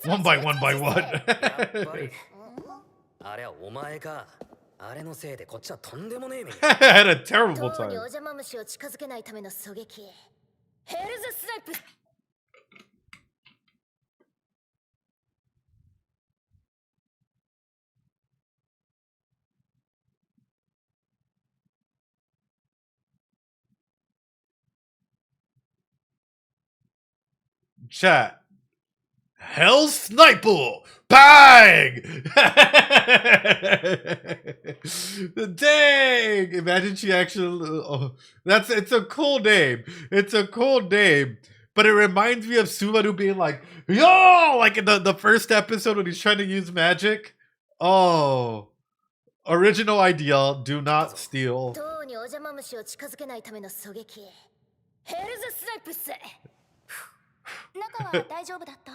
One by one by one. あれはお前か。あれのせいでこっちはとんでもねえ目に。I had a terrible 塔 time. にお邪魔虫を近づけないための狙撃。ヘルズスナイプ。Chat. Hell Sniper! Bang! Dang! Imagine she actually. Oh, it's a cool name. It's a cool name. But it reminds me of Subaru being like, yo! Like in the first episode when he's trying to use magic. Oh. Original idea. Do not steal. 塔にお邪魔虫を近づけないための狙撃。ヘルズスナイプっす。中は大丈夫だった？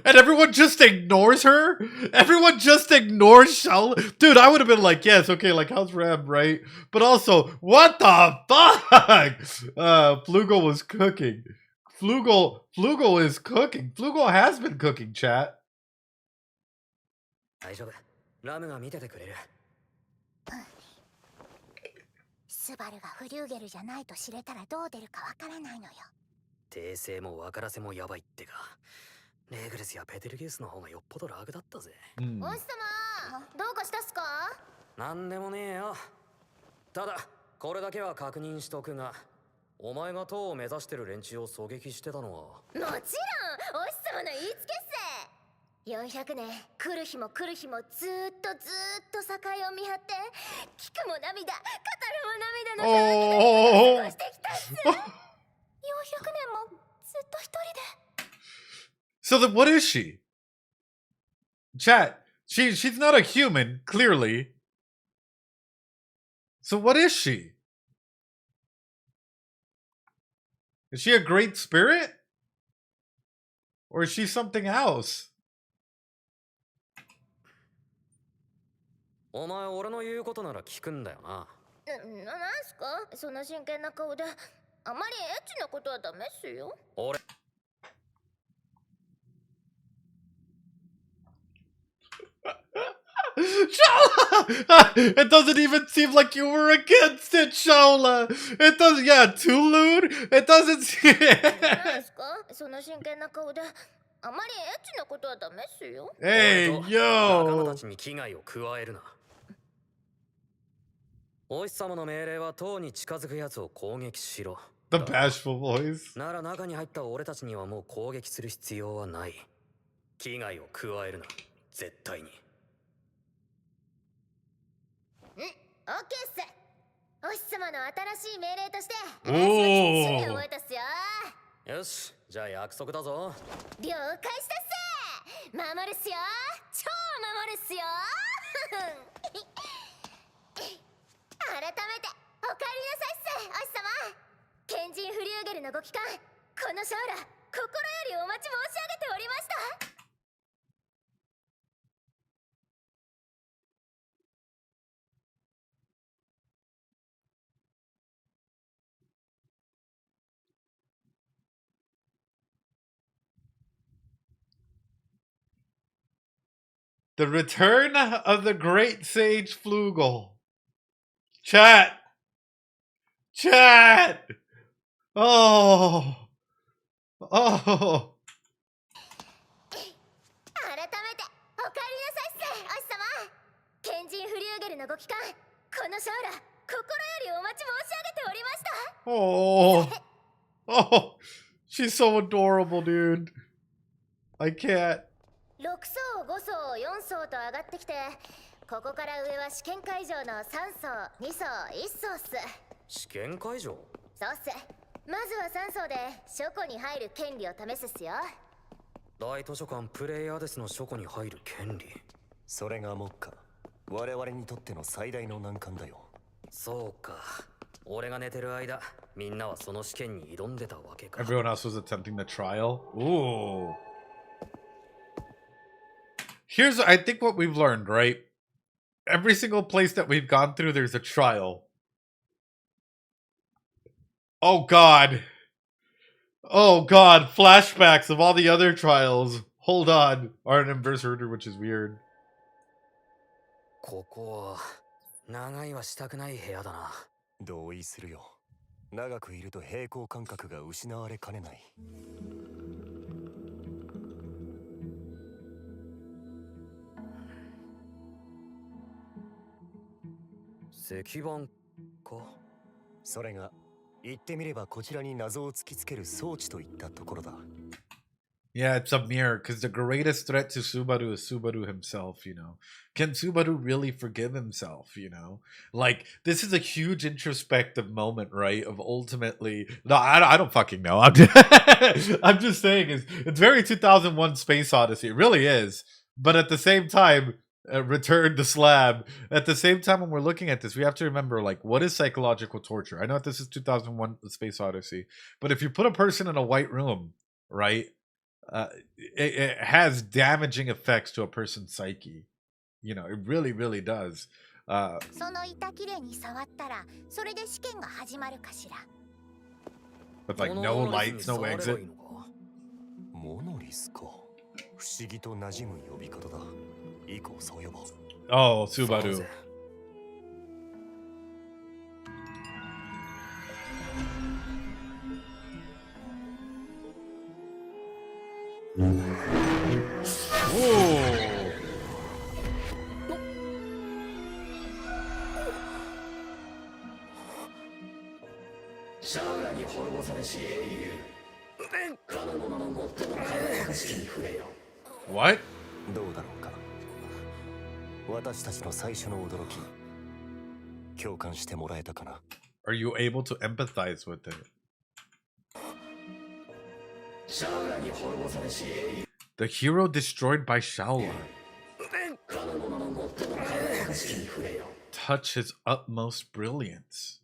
And everyone just ignores her? Everyone just ignores Shaola? Dude, I would have been like, yes, okay, like, how's Ram, right? But also, what the fuck? Flugel was cooking. Flugel is cooking. Flugel has been cooking, chat. 大丈夫。ラムが見ててくれる。スバルがフリューゲルじゃないと知れたらどう出るかわからないのよ。訂正も分からせもやばいってか。レーグルスやペテルギウスの方がよっぽど楽だったぜ。お日様、どうかしたっすか？なんでもねえよ。ただこれだけは確認しとくが、お前が塔を目指してる連中を狙撃してたのは。もちろん、お日様の言いつけっす。400年来る日も来る日もずーっと境を見張って、聞くも涙、語るも涙の騒ぎで過ごしてきたっす。400年もずっと一人で。So then what is she? Chat, she's not a human, clearly. So what is she? Is she a great spirit? Or is she something else? お前俺の言うことなら聞くんだよな。なんすか？そんな真剣な顔で。あまりエッチなことはダメっすよ。俺。Shaola! It doesn't even seem like you were against it, Shaola! It doesn't, yeah, too lewd? It doesn't seem... なんすか？そんな真剣な顔で。あまりエッチなことはダメっすよ。Hey, 仲間 yo! たちに危害を加えるな。お日様の命令は塔に近づくやつを攻撃しろ。The bashful voice. なら中に入った俺たちにはもう攻撃する必要はない。危害を加えるな。絶対に。オッケーっす。お日様の新しい命令として、おー私はきっちり覚えたっすよ。よし、じゃあ約束だぞ。了解したっす。守るっすよ。超守るっすよ。改めてお帰りなさいっす、お日様。賢人機関、この将来、心よりお待ち申し上げておりました。The return of the great sage Flugel. Chat. Chat. Oh. Oh. 改めてお帰りなさいっせ、お日様。賢人フリューゲルのご帰還、この将来、心よりお待ち申し上げておりました。Oh. Oh. She's so adorable, dude. I can't. 6層、5層、4層と上がってきて、ここから上は試験会場の3層、2層、1層っす。試験会場？そうっす。まずは3層で書庫に入る権利を試すっすよ。大図書館プレイヤーデスの書庫に入る権利。それが目下我々にとっての最大の難関だよ。そうか。俺が寝てる間、みんなはその試験に挑んでたわけか。 Everyone else was attempting the trial. Ooh. Here's, I think, what we've learned, right? Every single place that we've gone through, there's a trial. Oh, God. Oh, God. Flashbacks of all the other trials. Hold on. Are an inverse order, which is weird. ここは長居はしたくない部屋だな。同意するよ。長くいると平衡感覚が失われかねない。石板か。それが言ってみればこちらに謎を突きつける装置といったところだ。Yeah, it's a mirror, because the greatest threat to Subaru is Subaru himself, you know. Can Subaru really forgive himself, you know? Like, this is a huge introspective moment, right? Of ultimately... No, I don't fucking know. I'm just saying, it's very 2001 Space Odyssey. It really is. But at the same time, Return the Slab. At the same time, when we're looking at this, we have to remember, like, what is psychological torture? I know this is 2001 Space Odyssey. But if you put a person in a white room, right? It has damaging effects to a person's psyche. You know, it really, really does. その板きれいに触ったら、それで試験が始まるかしら。With like no lights, no exit. モノリスか。不思議と馴染む呼び方だ。以降そう呼ぼう。Oh, Subaru. What? どうだろうか。私たちの最初の驚き、共感してもらえたかな。Are you able to empathize with it? The hero destroyed by Shaola. Touch his utmost brilliance.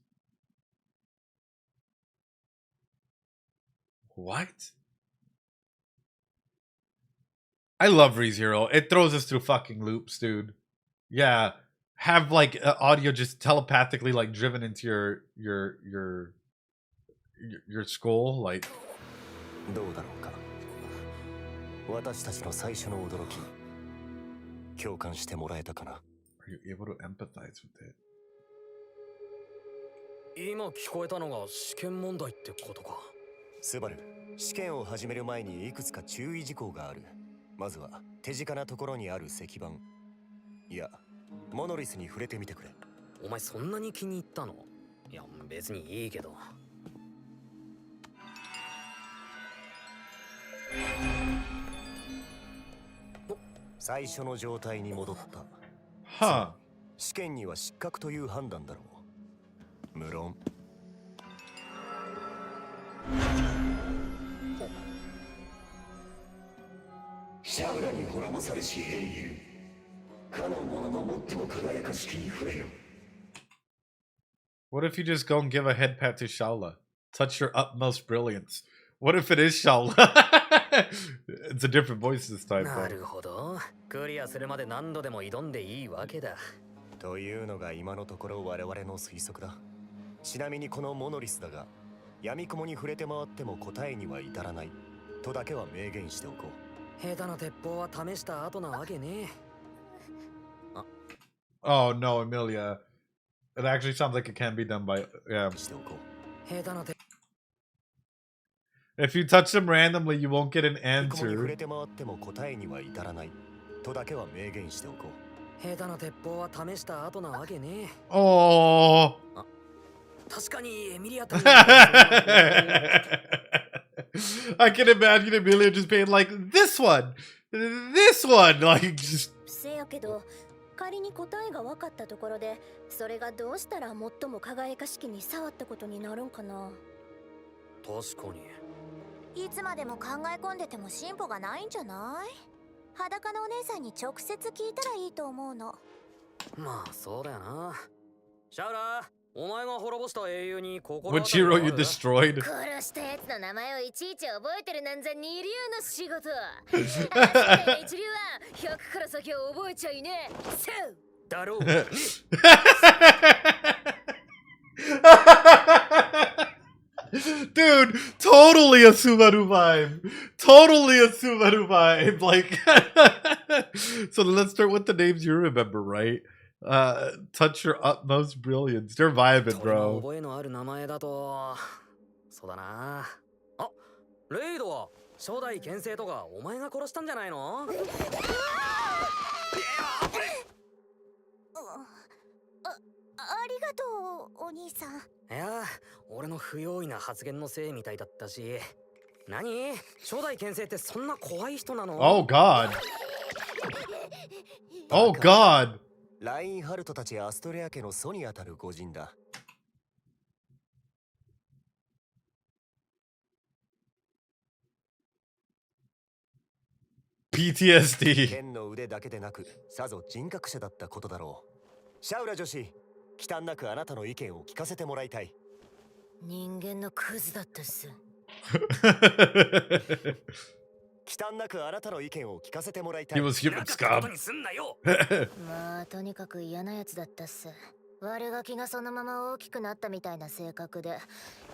What? I love ReZero. It throws us through fucking loops, dude. Yeah, have like audio just telepathically like driven into your skull, like. どうだろうか。私たちの最初の驚き、共感してもらえたかな。Are you able to empathize with it? 今聞こえたのが試験問題ってことか。スバル、試験を始める前にいくつか注意事項がある。まずは手近なところにある石板、いやモノリスに触れてみてくれ。お前そんなに気に入ったの？いや別にいいけど。最初の状態に戻った。Huh. 試験には失格という判断だろう。無論。シャウラに滅ぼされし英雄、かの者の最も輝かしきに触れよ。What if you just go and give a head pat to Shaola? Touch your utmost brilliance. What if it is Shaola? It's a different voice this time. なるほど。クリアするまで何度でも挑んでいいわけだ。というのが今のところ我々の推測だ。ちなみにこのモノリスだが、闇雲に触れて回っても答えには至らないとだけは明言しておこう。下手な鉄砲は試した後なわけね。Oh no, Amelia. It actually sounds like it can be done by yeah. しておこう。下手な鉄 If you touch them randomly, you won't get an 闇雲に触 answer. れて回っても答えには至らないとだけは明言しておこう。下手な鉄砲は試した後なわけね。 Oh. 確かにエミリアと I can imagine Amelia just being like, this one, like just. せやけど仮に答えが分かったところでそれがどうしたら最も輝かしきに触ったことになるんかな。確かに。いつまでも考え込んでても進歩がないんじゃない？裸のお姉さんに直接聞いたらいいと思うの。まあそうだよな。シャウラ、お前が滅ぼした英雄に心 Which hero you destroyed? 殺したやつの名前をいちいち覚えてるなんざ二流の仕事。一流は100から先を覚えちゃいねえ。そうだろう。 Dude, totally a Subaru vibe. Totally a Subaru vibe. Like, so let's start with the names you remember, right? Touch your utmost brilliance. They're vibing, それも bro. 覚えのある名前だと、そうだな。あ、レイドは初代剣聖とかお前が殺したんじゃないの？ありがとうお兄さん。いや、俺の不用意な発言のせいみたいだったし。何？初代剣聖ってそんな怖い人なの？ Oh, God. Oh, God. ラインハルトたちアストレア家の祖にあたる御人だ。PTSD. 剣の腕だけでなく、さぞ人格者だったことだろう。シャウラ女子、忌憚なくあなたの意見を聞かせてもらいたい。人間のクズだったっす。忌憚なくあなたの意見を聞かせてもらいた He い。 was human なかったこ scum. とにすんなよ。まあとにかく嫌なやつだったっす。悪ガキがそのまま大きくなったみたいな性格で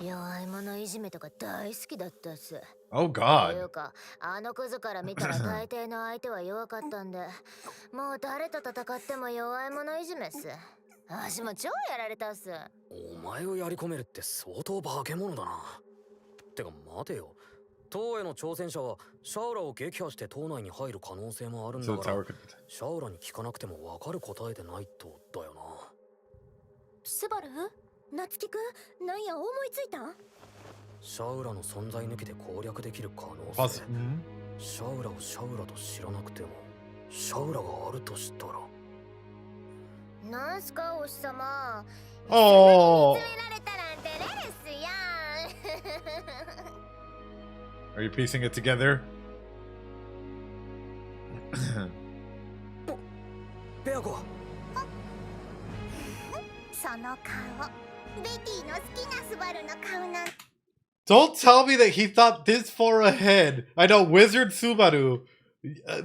弱い者いじめとか大好きだったっす。 Oh, とい God. うかあのクズから見たら大抵の相手は弱かったんでもう誰と戦っても弱い者いじめっす。私も超やられたっす。お前をやり込めるって相当化け物だな。てか待てよ。塔への挑戦者はシャウラを撃破して塔内に入る可能性もあるんだ So the から、 tower could. シャウラに聞かなくても分かる答えでないとだよな。スバル夏樹くんなんや思いついたん？シャウラの存在抜きで攻略できる可能 Pause. 性。 Mhm. シャウラをシャウラと知らなくてもシャウラがあるとしたら。なんすかおしさま。 Oh. 詰められたなんてレレスやん。 Are you piecing it together? ペアコ、その顔ベティの好きなスバルの顔なん。 Don't tell me that he thought this far ahead. I know Wizard Subaru.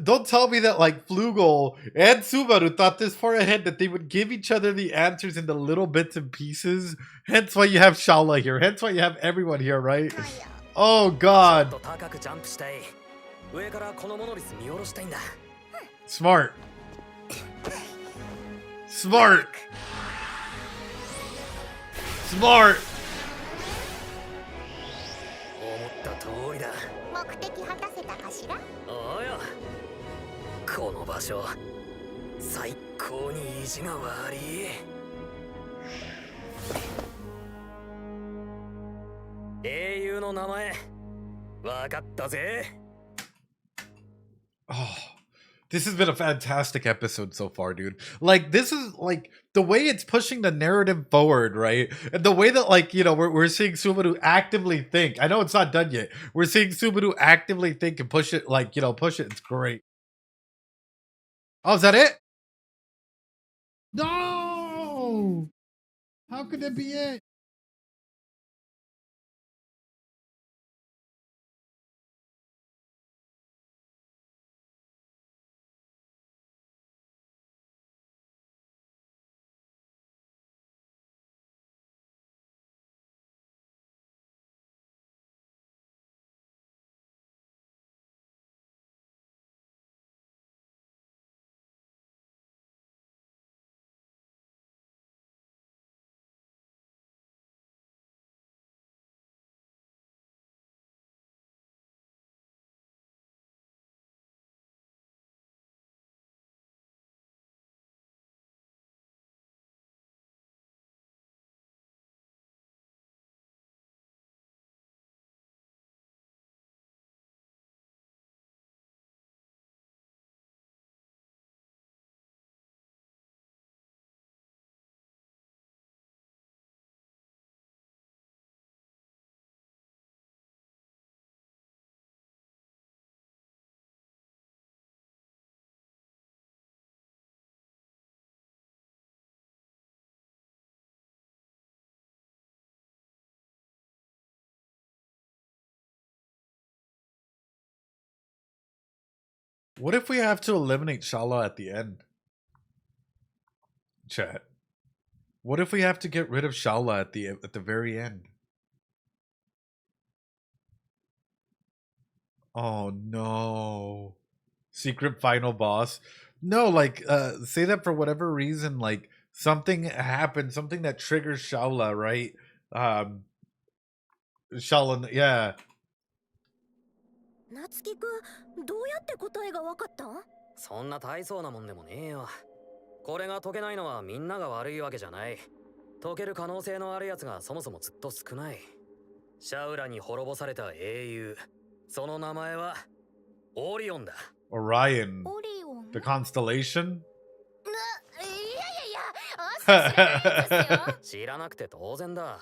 Don't tell me that like Flugel and Subaru thought this far ahead that they would give each other the answers in the little bits and pieces. Hence why you have Shaola here. Hence why you have everyone here, right? Oh ちょっ God. と高くジャンプしたい。上からこのモノリス見下ろしたいんだ。 Smart. Smart. Smart. 思った通りだ。目的果たせたかしら。おや、この場所最高に意地が悪い。英雄の名前わかったぜ。 Oh, this has been a fantastic episode so far, dude. Like, this is like the way it's pushing the narrative forward, right? And the way that, like, you know, we're seeing Subaru actively think. I know it's not done yet. We're seeing Subaru actively think and push it, like, you know, push it. It's great. Oh, is that it? No! How could that be it? What if we have to eliminate Shala at the end? Chat. What if we have to get rid of Shala at the very end? Oh no. Secret final boss. No, like say that for whatever reason, like something happened, something that triggers Shala, right? Shala, yeah. 夏希くん、どうやって答えが分かったん？そんな大層なもんでもねえよ。これが解けないのはみんなが悪いわけじゃない。解ける可能性のあるやつがそもそもずっと少ない。シャウラに滅ぼされた英雄。その名前はオリオンだ。Orion. オリオン。 The constellation? いやいやいや、知らないですよ。知らなくて当然だ。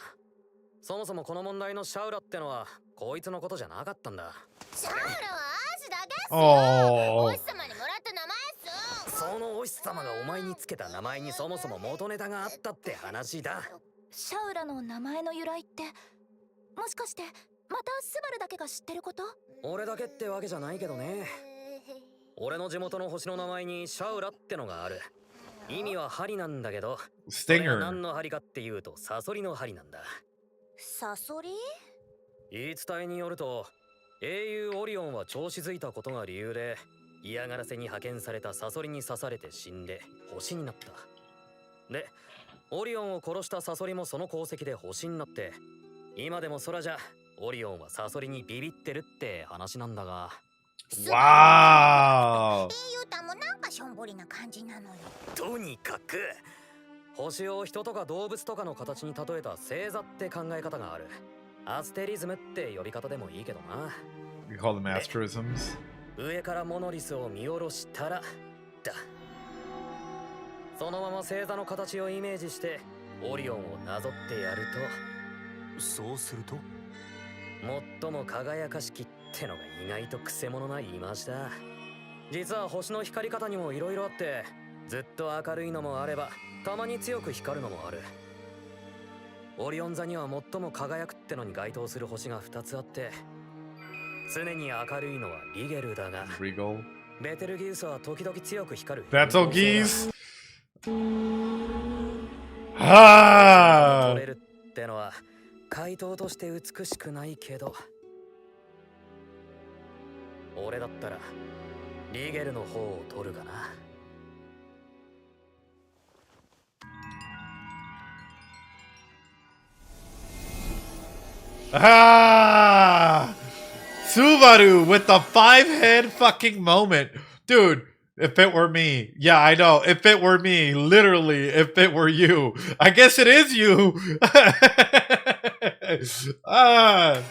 そもそもこの問題のシャウラってのはこいつのことじゃなかったんだ。シャウラはアーシだけっすよ。おー。お日様にもらった名前っす。そのお日様がお前につけた名前にそもそも元ネタがあったって話だ。シャウラの名前の由来ってもしかしてまたスバルだけが知ってること？俺だけってわけじゃないけどね。俺の地元の星の名前にシャウラってのがある。意味は針なんだけど、それが何の針かっていうとサソリの針なんだ。サソリ？言い伝えによると、英雄オリオンは調子づいたことが理由で嫌がらせに派遣されたサソリに刺されて死んで星になった。で、オリオンを殺したサソリもその功績で星になって、今でも空じゃオリオンはサソリにビビってるって話なんだが。わー。英雄たもなんかしょんぼりな感じなのよ。とにかく星を人とか動物とかの形に例えた星座って考え方がある。アステリズムって呼び方でもいいけどな。We call them asterisms. 上からモノリスを見下ろしたらだ。そのまま星座の形をイメージしてオリオンをなぞってやると。そうすると最も輝かしきってのが意外とクセ者な言い回しだ。実は星の光り方にも色々あって、ずっと明るいのもあればたまに強く光るのもある。オリオン座には最も輝くってのに該当する星が2つあって、常に明るいのはリゲルだが、ベテルギウスは時々強く光る。ベテルギウス。はあ。取れるってのは回答として美しくないけど、俺だったらリゲルの方を取るかな。Ah! Subaru with the 5-head fucking moment. Dude, if it were me. Yeah, I know. If it were me. Literally, if it were you. I guess it is you. Ah.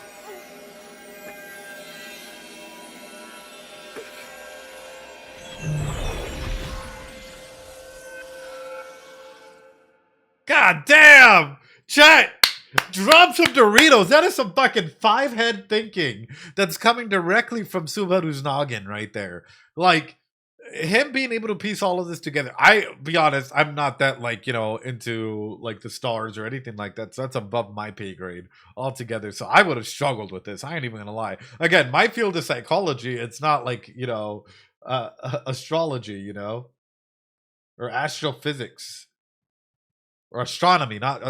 God damn! Chat! Drop some Doritos. That is some fucking 5-head thinking that's coming directly from Subaru's noggin right there. Like, him being able to piece all of this together. Be honest, I'm not that, like, you know, into, like, the stars or anything like that. So that's above my pay grade altogether. So I would have struggled with this. I ain't even gonna lie. Again, my field is psychology. It's not, like, you know, astrology, you know? Or astrophysics. Or astronomy, not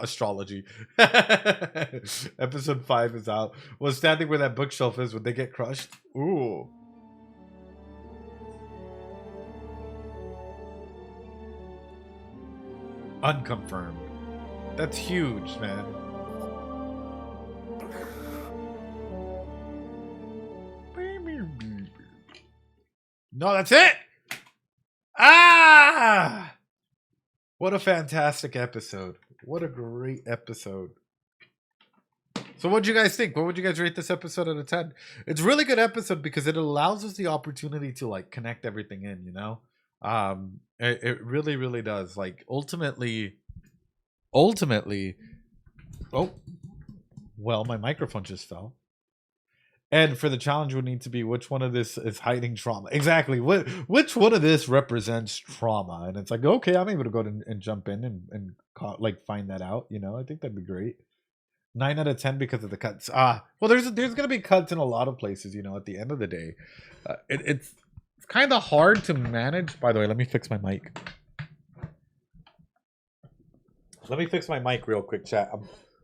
astrology. Episode 5 is out. Was standing where that bookshelf is, would they get crushed? Ooh. Unconfirmed. That's huge, man. No, that's it! Ah! What a fantastic episode. What a great episode. So what'd you guys think? What would you guys rate this episode out of 10? It's a really good episode because it allows us the opportunity to, like, connect everything in, you know? It really, really does. Like, ultimately, oh, well, my microphone just fell. And for the challenge would need to be which one of this is hiding trauma. Exactly. Which one of this represents trauma? And it's like, okay, I'm able to go and jump in and like find that out. You know, I think that'd be great. 9 out of 10 because of the cuts. Well, there's gonna be cuts in a lot of places. You know, at the end of the day, it's It's kind of hard to manage. By the way, let me fix my mic. Let me fix my mic real quick, chat.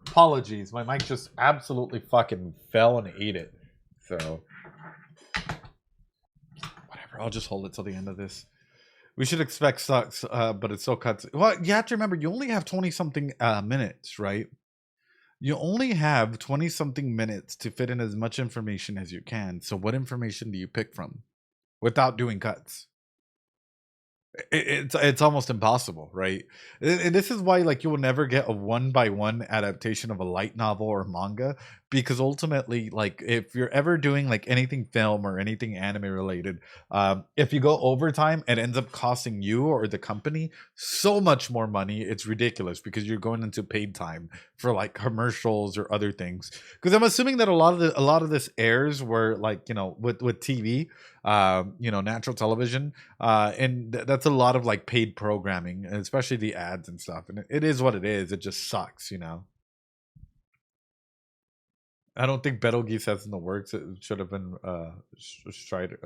Apologies. My mic just absolutely fucking fell and ate it. So, whatever. I'll just hold it till the end of this. We should expect sucks, but it still cuts. Well, you have to remember, you only have 20-something minutes, right? You only have 20-something minutes to fit in as much information as you can. So what information do you pick from without doing cuts? It's almost impossible, right? And this is why, like, you will never get a one-by-one adaptation of a light novel or manga, because ultimately, like, if you're ever doing like anything film or anything anime related, if you go overtime, it ends up costing you or the company so much more money. It's ridiculous, because you're going into paid time for like commercials or other things. Because I'm assuming that a lot of this airs where, like, you know, with TV, you know, natural television, and that's a lot of like paid programming, and especially the ads and stuff. And it is what it is. It just sucks, you know. I don't think Betelgeuse has in the works. It should have been tried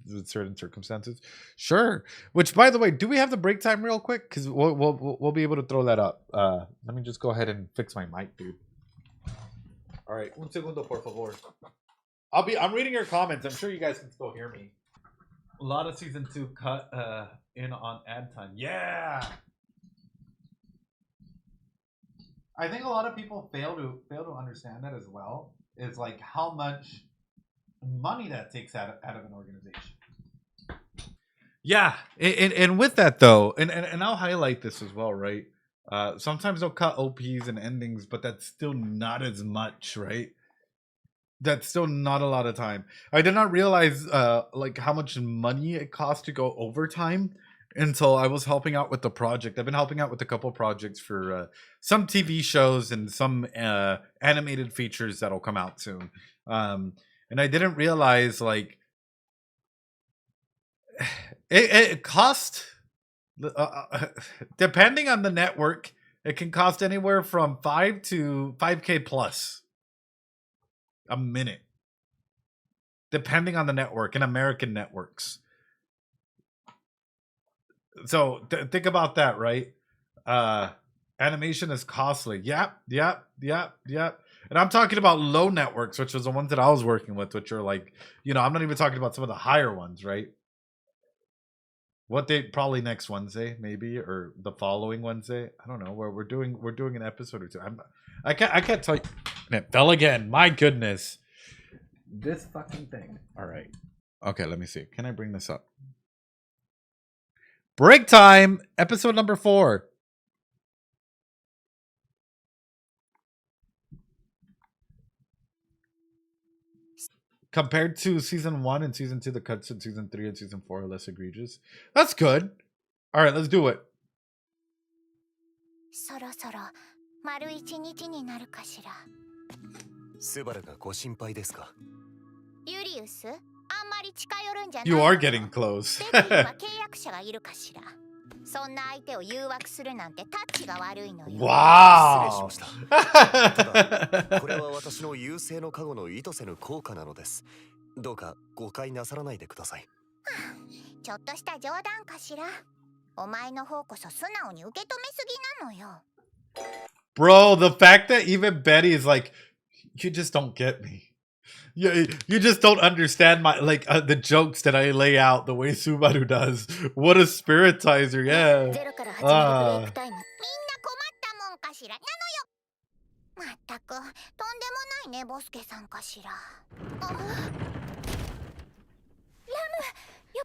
in certain circumstances. Sure. Which, by the way, do we have the break time real quick? Because we'll be able to throw that up. Let me just go ahead and fix my mic, dude. All right, un segundo, por favor. I'm reading your comments. I'm sure you guys can still hear me. A lot of season 2 cut in on ad time. Yeah. I think a lot of people fail to understand that as well. Is like how much money that takes out of an organization. Yeah, and with that though, and I'll highlight this as well, right? Sometimes they'll cut OPs and endings, but that's still not as much, right? That's still not a lot of time. I did not realize like how much money it costs to go overtime until I was helping out with the project. I've been helping out with a couple projects for some TV shows and some animated features that'll come out soon. And I didn't realize, like, it cost, depending on the network, it can cost anywhere from $5K plus a minute, depending on the network, and American networks. So think about that, right? Animation is costly. Yep. And I'm talking about low networks, which was the ones that I was working with, which are like, you know, I'm not even talking about some of the higher ones, right? What they probably next Wednesday, maybe, or the following Wednesday. I don't know. Where we're doing an episode or two. I can't tell you. It fell again. My goodness. This fucking thing. All right. Okay, let me see. Can I bring this up? Break time, episode number 4. Compared to season 1 and season 2, the cuts in season 3 and season 4 are less egregious. That's good. All right, let's do it. そろそろ丸一日になるかしら。スバルがご心配ですか？ユリウス、あんまり近寄るんじゃない。 You are getting close. ベッキーは契約者がいるかしら。そんな相手を誘惑するなんてタッチが悪いのよ。Wow. 失礼しました。ただこれは私の優勢の加護の意図せぬ効果なのです。どうか誤解なさらないでください。ちょっとした冗談かしら。お前の方こそ素直に受け止めすぎなのよ。Bro, the fact that even Betty is like, you just don't get me. You just don't understand my, like, the jokes that I lay out the way Subaru does. What a spiritizer, yeah. ゼロから始めるブレイクタイム。みんな困ったもんかしら。なのよ。まったくとんでもないね、ボスケさんかしら。ラム、よ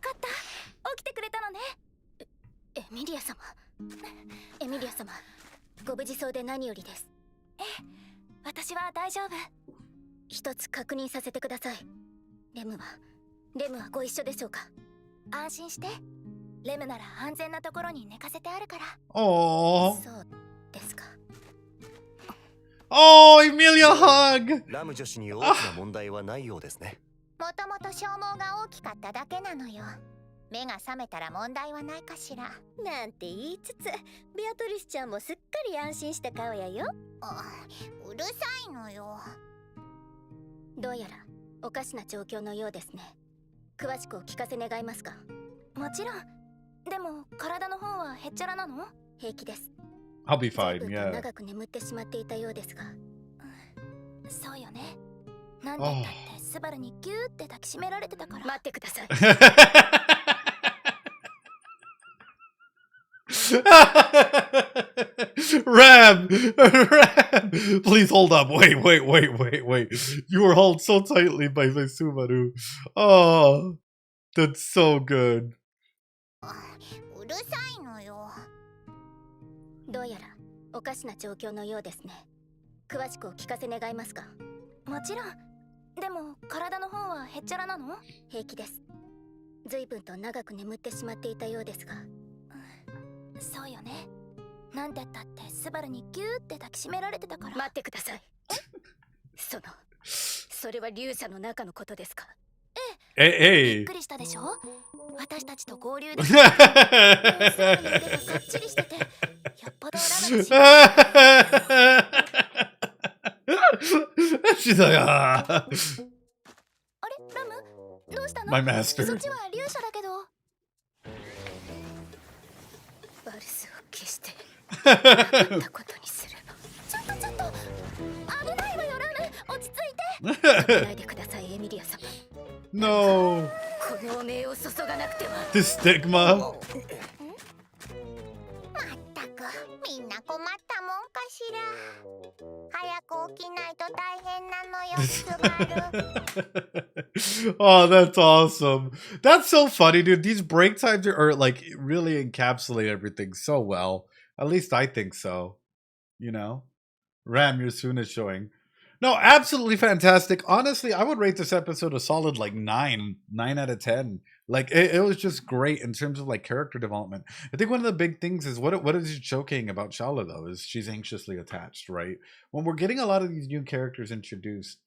かった。起きてくれたのね。エミリア様。エミリア様、ご無事そうで何よりです。ええ、私は大丈夫。一つ確認させてください。レムはご一緒でしょうか？安心して。レムなら安全なところに寝かせてあるから。Oh. そうですか。Oh, Emilia hug. ラム女子に大きな問題はないようですね。もともと消耗が大きかっただけなのよ。目が覚めたら問題はないかしら。なんて言いつつ、ベアトリスちゃんもすっかり安心した顔やよ。うるさいのよ。どうやらおかしな状況のようですね。詳しくお聞かせ願えますか？もちろん。でも体の方はへっちゃらなの？平気です。 I'll be 随 fine, 分と yeah. 長く眠ってしまっていたようですが。そうよね。なんて言ったってスバルにギューって抱きしめられてたから。待ってください。Ram! Ram! Please hold up. Wait. You were held so tightly by Subaru. Oh, that's so good. うるさいのよ。どうやらおかしな状況のようですね。詳しくお聞かせ願えますか？もちろん。でも体の方はへっちゃらなの？平気です。随分と長く眠ってしまっていたようですが。そうよね。なんて言ったってスバルにギューって抱きしめられてたから。待ってください。それは勇者の中のことですか？びっ Hey. くりしたでしょ？私たちと合流できた。スバルの腕ががっちりしてて、よっぽどラブだし。She's like, ah. あれ、ラム？どうしたの？ My master. そっちは勇者だけど。バルスを消してなかったことにするの。ちょっと危ないわよラム。落ち着いて。止めないでくださいエミリア様。No. この汚名を注がなくては。 The stigma. まったくみんな困ったもんかしら。早く起きないと大変なのよスバル。 Oh, that's awesome. That's so funny, dude. These break times are like really encapsulate everything so well. At least I think so. You know? Ram, your soon is showing. No, absolutely fantastic. Honestly, I would rate this episode a solid like 9 out of 10. Like it was just great in terms of like character development. I think one of the big things is what is it showcasing about Shala though is she's anxiously attached, right? When we're getting a lot of these new characters introduced,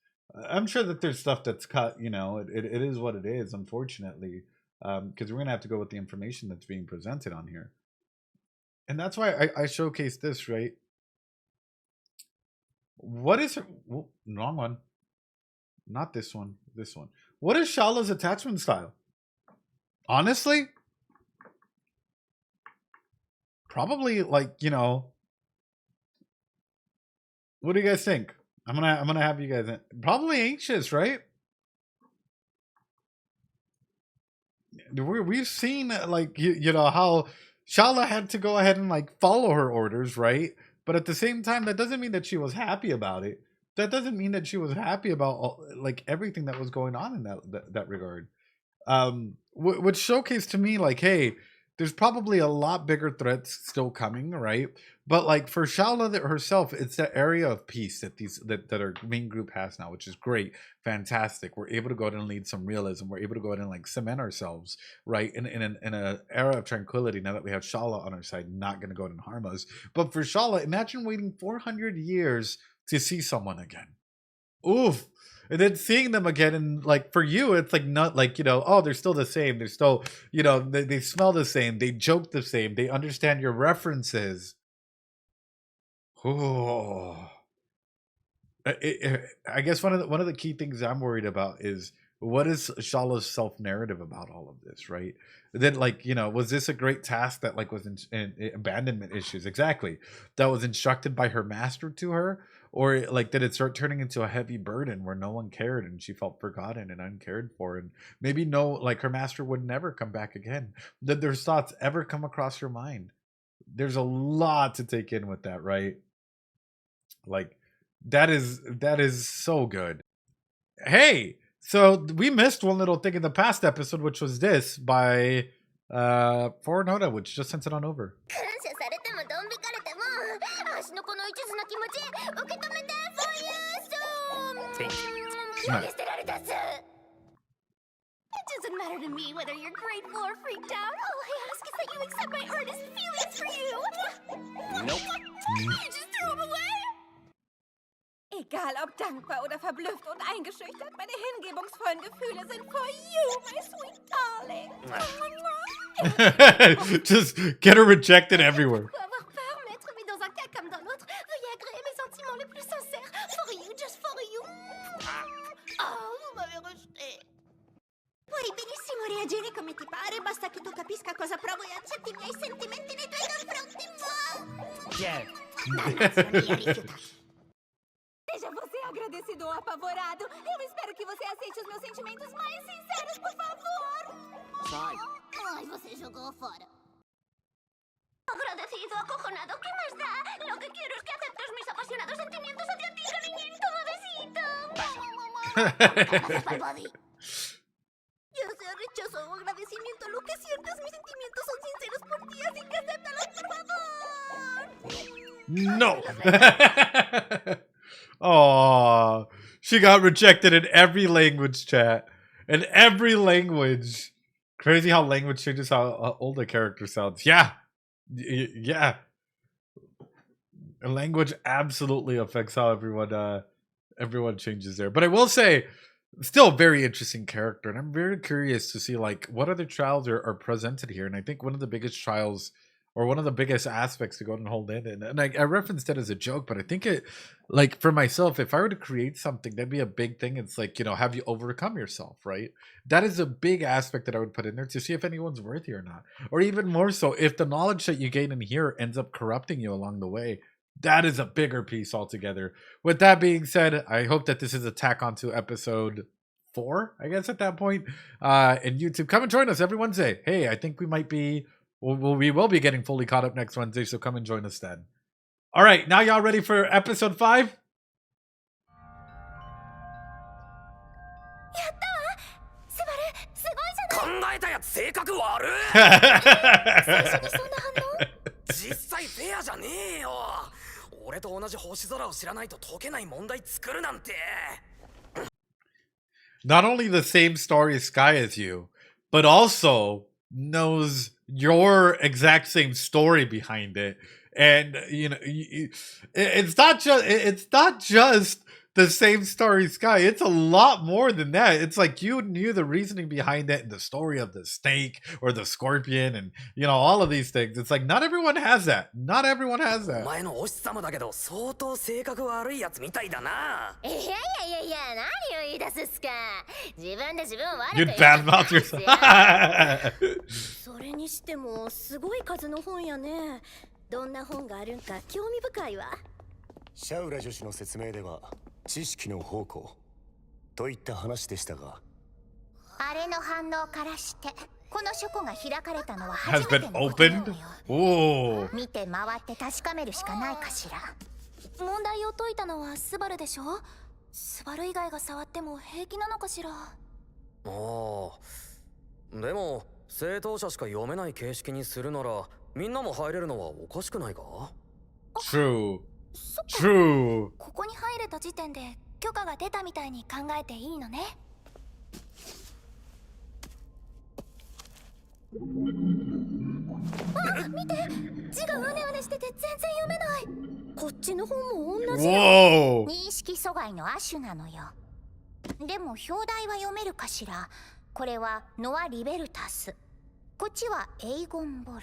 I'm sure that there's stuff that's cut, you know, it is what it is, unfortunately, because we're gonna have to go with the information that's being presented on here. And that's why I showcase this, right? What is her? Whoa, wrong one. Not this one. This one. What is Shala's attachment style? Honestly, probably like, you know. What do you guys think? I'm gonna have you guys probably anxious, right? We've seen like you know how Shala had to go ahead and like follow her orders, right? But at the same time, that doesn't mean that she was happy about it. That doesn't mean that she was happy about all, like everything that was going on in that regard. Which showcased to me like, hey, there's probably a lot bigger threats still coming, right? But like for Shala herself, it's that area of peace that our main group has now, which is great, fantastic. We're able to go ahead and lead some realism. We're able to go ahead and like cement ourselves, right, in an era of tranquility. Now that we have Shala on our side, not going to go ahead and harm us. But for Shala, imagine waiting 400 years to see someone again. Oof. And then seeing them again, and like for you, it's like not like, you know, oh, they're still the same. They're still, you know, they smell the same. They joke the same. They understand your references. Oh, I guess one of the key things I'm worried about is what is Shala's self narrative about all of this, right? Then, like, you know, was this a great task that like was in abandonment issues exactly that was instructed by her master to her, or like did it start turning into a heavy burden where no one cared and she felt forgotten and uncared for, and maybe no, like her master would never come back again? Did their thoughts ever come across your mind? There's a lot to take in with that, right? Like that is so good. Hey, so we missed one little thing in the past episode, which was this by Foranoda, which just sent it on over. 感謝されてもドン引かれても足のこの一途な気持ち受け止めてそういうそう投げ捨てられたっす。 It doesn't matter to me whether you're grateful or freaked out. All I ask is that you accept my earnest feelings for you. Nope. You just threw him away. Egal ob dankbar oder verblüfft und eingeschüchtert, meine hingebungsvollen Gefühle sind for you, my sweet darling. Just get her rejected everywhere. Faut avoir peur, maître, mais dans un cas comme dans l'autre, veuillez agréer mes sentiments les plus sincères. For you, just for you. Oh, vous m'avez rejeté. Wait, mais devo reagire come ti pare, basta che tu capisca cosa provo e accetti i miei sentimenti nei tuoi confronti. Dannazione, rifiuta. Seja você agradecido ou apavorado, eu espero que você aceite os meus sentimentos mais sinceros, por favor. Sai. Ai, você jogou fora. Agradecido, acojonado, ¿qué más da? Lo que quiero es que aceptes mis apasionados sentimientos hacia ti, cariñito, bebecito. Ya sea rechazo o agradecimiento, lo que sientes, mis sentimientos son sinceros por ti, así que acéptalos, por favor. No. Oh, she got rejected in every language, chat. In every language. Crazy how language changes how old a character sounds. Yeah. Yeah. Language absolutely affects how everyone changes there. But I will say, still a very interesting character, and I'm very curious to see like what other trials are presented here. And I think one of the biggest trials, or one of the biggest aspects to go and hold in, and I referenced it as a joke, but I think it, like for myself, if I were to create something, that'd be a big thing. It's like, you know, have you overcome yourself, right? That is a big aspect that I would put in there to see if anyone's worthy or not. Or even more so, if the knowledge that you gain in here ends up corrupting you along the way, that is a bigger piece altogether. With that being said, I hope that this is a tack onto episode 4, I guess, at that point. In YouTube, come and join us every Wednesday. Hey, I think we might be, we will be getting fully caught up next Wednesday, so come and join us then. All right, now y'all ready for episode 5? 考えたやつ性格悪い実際フェアじゃねえよ俺と同じ星空を知らないと解けない問題作るなんて Not only the same starry sky as you, but also knows your exact same story behind it. And you know, it's not just the same starry sky. It's a lot more than that. It's like you knew the reasoning behind it and the story of the snake or the scorpion and, you know, all of these things. It's like not everyone has that. Not everyone has that. お前のお日様だけど相当性格悪いやつみたいだな。いやいやいやいや、何を言い出すっすか。自分で自分を悪く You'd 言う badmouth yourself. それにしてもすごい数の本やね。どんな本があるんか興味深いわ。シャウラ女子の説明では知識の宝庫といった話でしたが、あれの反応からしてこの書庫が開かれたのは Has 初めて been のことなの opened? よ。 Ooh. 見て回って確かめるしかないかしら。問題を解いたのはスバルでしょ。スバル以外が触っても平気なのかしら。ああ、でも正当者しか読めない形式にするならみんなも入れるのはおかしくないか？ True. True. ここに入れた時点で許可が出たみたいに考えていいのね。あ、見て、字がうねうねしてて全然読めない。こっちの本も同じ。 Whoa. 認識阻害の亜種なのよ。でも表題は読めるかしら。これはノア・リベルタス、こっちはエイゴン・ボラー。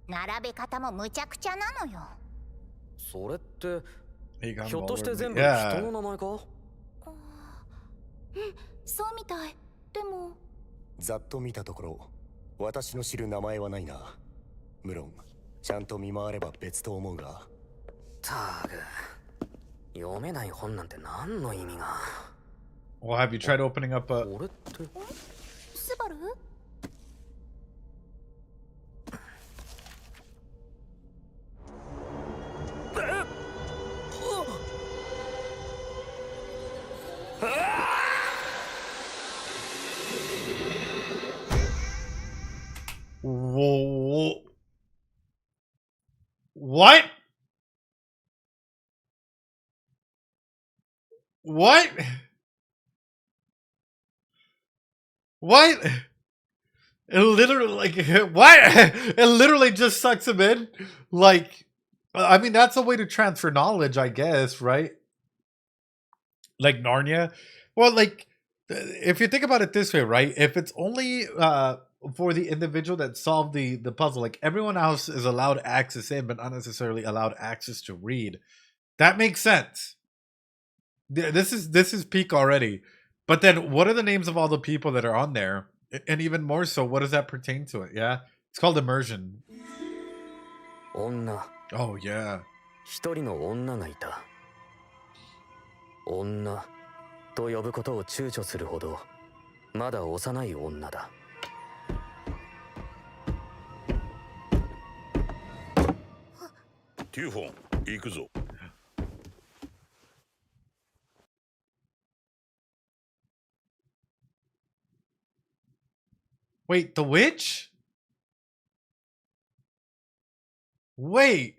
並べ方もむちゃくちゃなのよ。それってひ Aegon ょっとして Ballroom. 全部 Yeah. 人の名前か？うん、そうみたい。でもざっと見たところ私の知る名前はないな。無論ちゃんと見回れば別と思うが。たく読めない本なんて何の意味が。 Well, have you tried opening up a... これってスバル？Whoa. What? What? What? It literally, like, what? It literally just sucks him in. Like, I mean, that's a way to transfer knowledge, I guess, right? Like Narnia. Well, like, if you think about it this way, right? If it's only for the individual that solved the puzzle, like everyone else is allowed access in, but not necessarily allowed access to read. That makes sense. This is peak already. But then, what are the names of all the people that are on there? And even more so, what does that pertain to it? Yeah, it's called immersion. 女 Oh yeah. 一人の女がいた。女と呼ぶことを躊躇するほどまだ幼い女だ。テューフォン、行くぞ。Wait, the witch? Wait.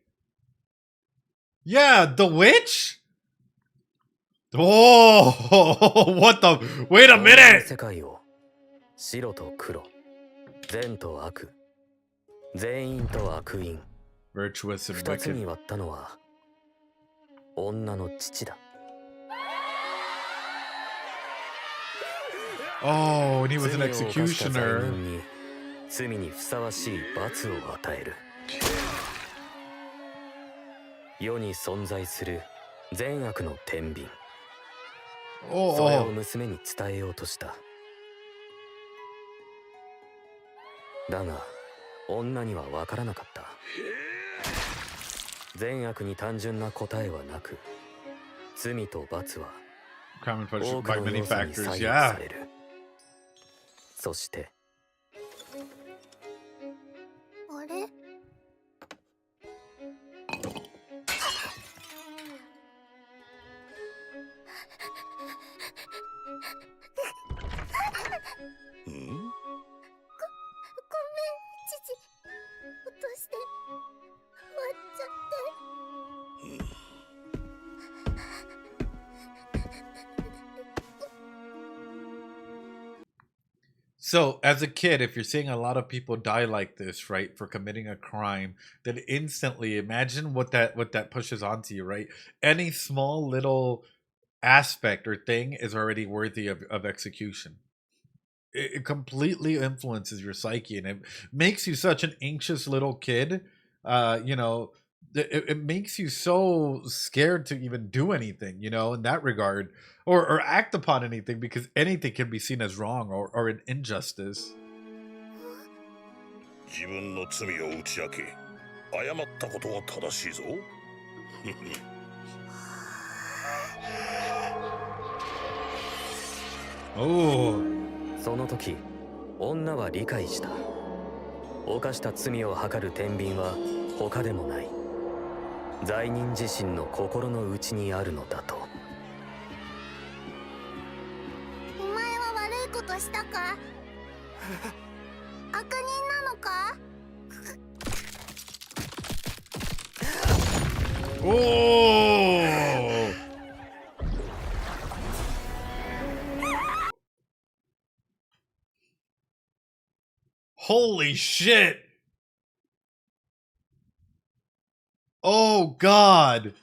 Yeah, the witch? Oh, what the? Wait a 女の minute. 世界を白と黒、善と悪、善因と悪因、 Virtuous and 二つ wicked. に割ったのは女の父だ。 Oh, and he was an 罪を犯した罪 executioner. 人に罪にふさわしい罰を与える。世に存在する善悪の天秤、 Oh, それを oh. 娘に伝えようとした。だが女には分からなかった。善悪に単純な答えはなく、罪と罰は Common 多 punishment く by の many 要素に factors. 左右 Yeah. される。そしてあれん？ごめん、父。落として割っちゃって。 So, as a kid, if you're seeing a lot of people die like this, right, for committing a crime, then instantly imagine what that pushes onto you, right? Any small little aspect or thing is already worthy of execution. It completely influences your psyche, and it makes you such an anxious little kid. You know, it makes you so scared to even do anything, you know, in that regard, or act upon anything, because anything can be seen as wrong or an injustice. 自分の罪を打ち明け、謝ったことは正しいぞ。Oh. その時女は理解した。犯した罪を計る天秤は他でもない、罪人自身の心の内にあるのだと。お前は悪いことしたか？悪人なのか？ Oh. Holy shit. Oh god.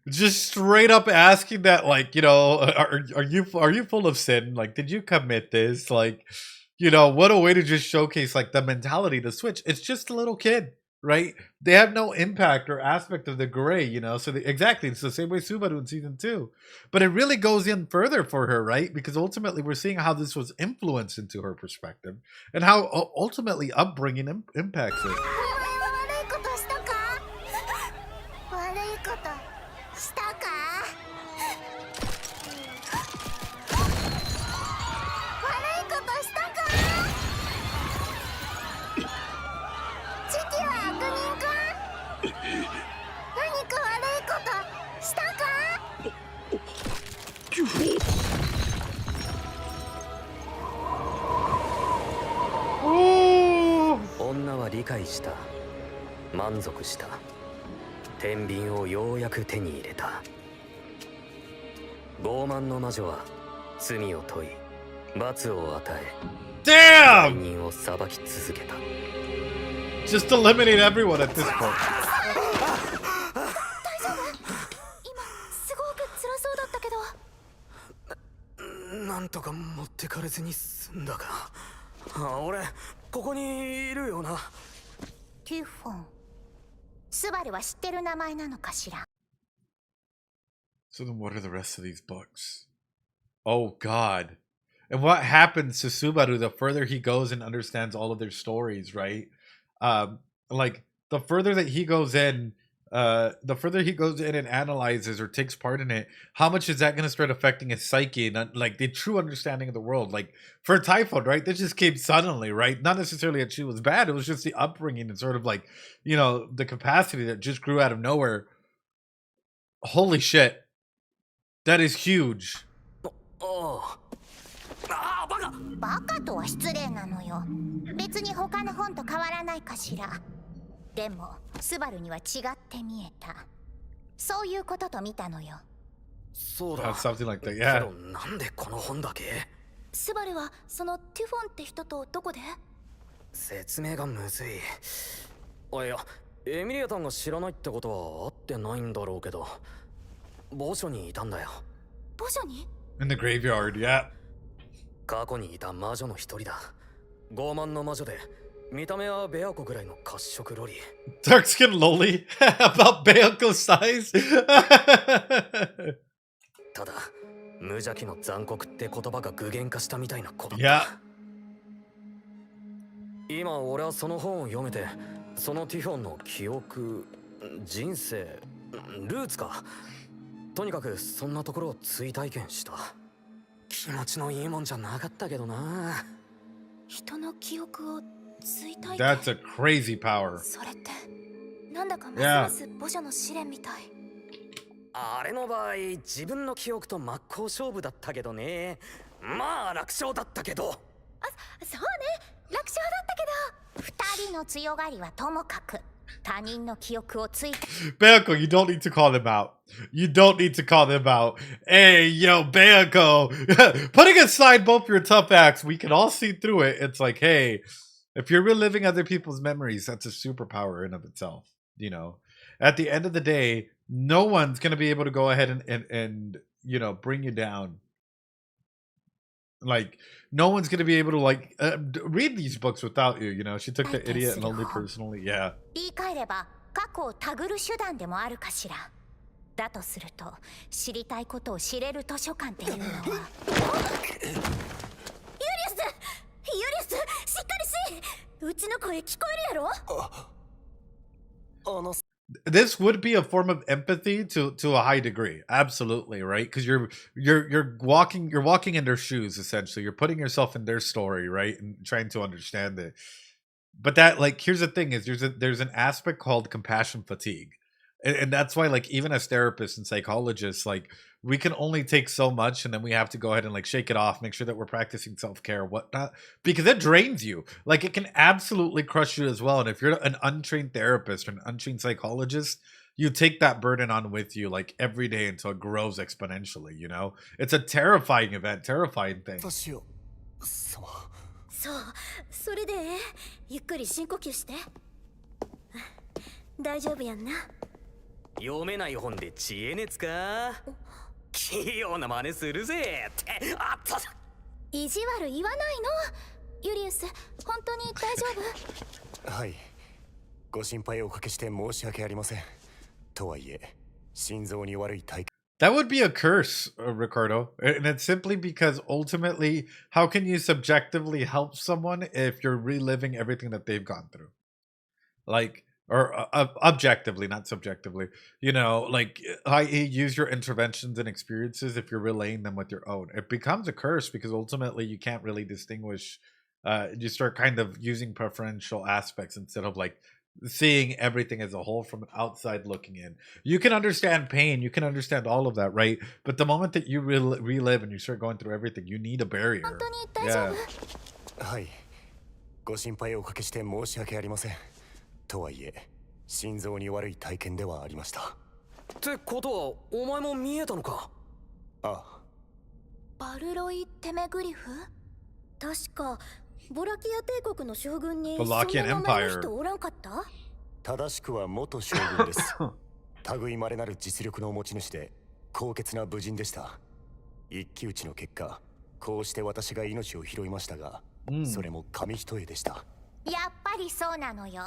Just straight up asking that, like, you know, are you full of sin? Like, did you commit this? Like, you know, what a way to just showcase like the mentality to switch. It's just a little kid, right? They have no impact or aspect of the gray, you know. So exactly, it's the same way Subaru in season 2, but it really goes in further for her, right? Because ultimately we're seeing how this was influenced into her perspective and how ultimately upbringing impacts it. 女は理解した。満足した。天秤をようやく手に入れた。傲慢の魔女は罪を問い、罰を与え、罪 Damn! 人を裁き続けた。 Just eliminate everyone at this point. すごく辛そうだったけど。なんとか持ってかれずに済んだか。俺ここにいるよな。テュフォン。スバルは知ってる名前なのかしら。 So then what are the rest of these books? Oh god. and what happens to Subaru the further he goes and understands all of their stories, right? Like the further that he goes in, the further he goes in and analyzes or takes part in it, how much is that going to start affecting his psyche and like the true understanding of the world? Like for Typhoon, right? This just came suddenly, right? Not necessarily that she was bad. It was just the upbringing and sort of like, you know, the capacity that just grew out of nowhere. Holy shit. That is huge. バカとは失礼なのよ。別に他の本と変わらないかしら。でもスバルには違って見えた。そういうことと見たのよ。そうだ。Something like that, け yeah. どなんでこの本だけ？スバルはそのテュフォンって人とどこで？説明がむずい。あ、いや、エミリアタンが知らないってことは会ってないんだろうけど、墓所にいたんだよ。墓所に？ In the graveyard, yeah. 過去にいた魔女の一人だ。傲慢の魔女で、見た目はベアコぐらいの褐色ロリ。Dark skin loli about Bayako size. ただ、無邪気の残酷って言葉が具現化したみたいな子だった。Yeah. 今俺はその本を読めて、そのティフォンの記憶、人生、ルーツか。とにかくそんなところを追体験した。気持ちのいいもんじゃなかったけどな。人の記憶を追体験。 That's a crazy power. それってなんだかますます墓所の試練みたい。あれの場合、自分の記憶と真っ向勝負だったけどね。まあ楽勝だったけど。そうね、楽勝だったけど。二人の強がりはともかく、他人の記憶をついて。Bayako, you don't need to call them out. You don't need to call them out. Hey, yo, Bayako. Putting aside both your tough acts, we can all see through it. It's like, hey, if you're reliving other people's memories, that's a superpower in of itself. You know, at the end of the day, no one's going to be able to go ahead and you know, bring you down. Like, no one's going to be able to, like, read these books without you, you know? She took the idiot and only personally, yeah. 言い換えれば、過去をたぐる手段でもあるかしら。だとすると、知りたいことを知れる図書館っていうのは。ユリウス、しっかりし。うちの声聞こえるやろ。This would be a form of empathy to a high degree, absolutely, right? Because you're walking in their shoes, essentially. You're putting yourself in their story, right, and trying to understand it. But that, like, here's the thing: is there's an aspect called compassion fatigue, and that's why, like, even as therapists and psychologists, like, we can only take so much, and then we have to go ahead and like shake it off, make sure that we're practicing self-care, whatnot, because it drains you. Like, it can absolutely crush you as well. And if you're an untrained therapist or an untrained psychologist, you take that burden on with you like every day until it grows exponentially, you know? It's a terrifying event, terrifying thing. そう、それでゆっくり深呼吸して。大丈夫やんな。読めない本で知恵熱か？器用な真似するぜって。あっと。意地悪言わないの。ユリウス、本当に大丈夫？はい。ご心配をおかけして申し訳ありません。とはいえ、心臓に悪い体験。That would be a curse, Ricardo. And it's simply because ultimately, how can you subjectively help someone if you're reliving everything that they've gone through? Like, or objectively, not subjectively. You know, like, i.e. use your interventions and experiences if you're relaying them with your own. It becomes a curse because ultimately you can't really distinguish. You start kind of using preferential aspects instead of like seeing everything as a whole from outside looking in. You can understand pain, you can understand all of that, right? But the moment that you relive and you start going through everything, you need a barrier. Yeah. はい。ご心配をおかけして申し訳ありません。とはいえ、心臓に悪い体験ではありました。ってことは、お前も見えたのか？ああ。バルロイ・テメグリフ？確かボラキア帝国の将軍にそんな名前の人おらんかった？正しくは元将軍です。類まれなる実力の持ち主で高潔な武人でした。一騎打ちの結果、こうして私が命を拾いましたが、それも紙一重でした。やっぱりそうなのよ。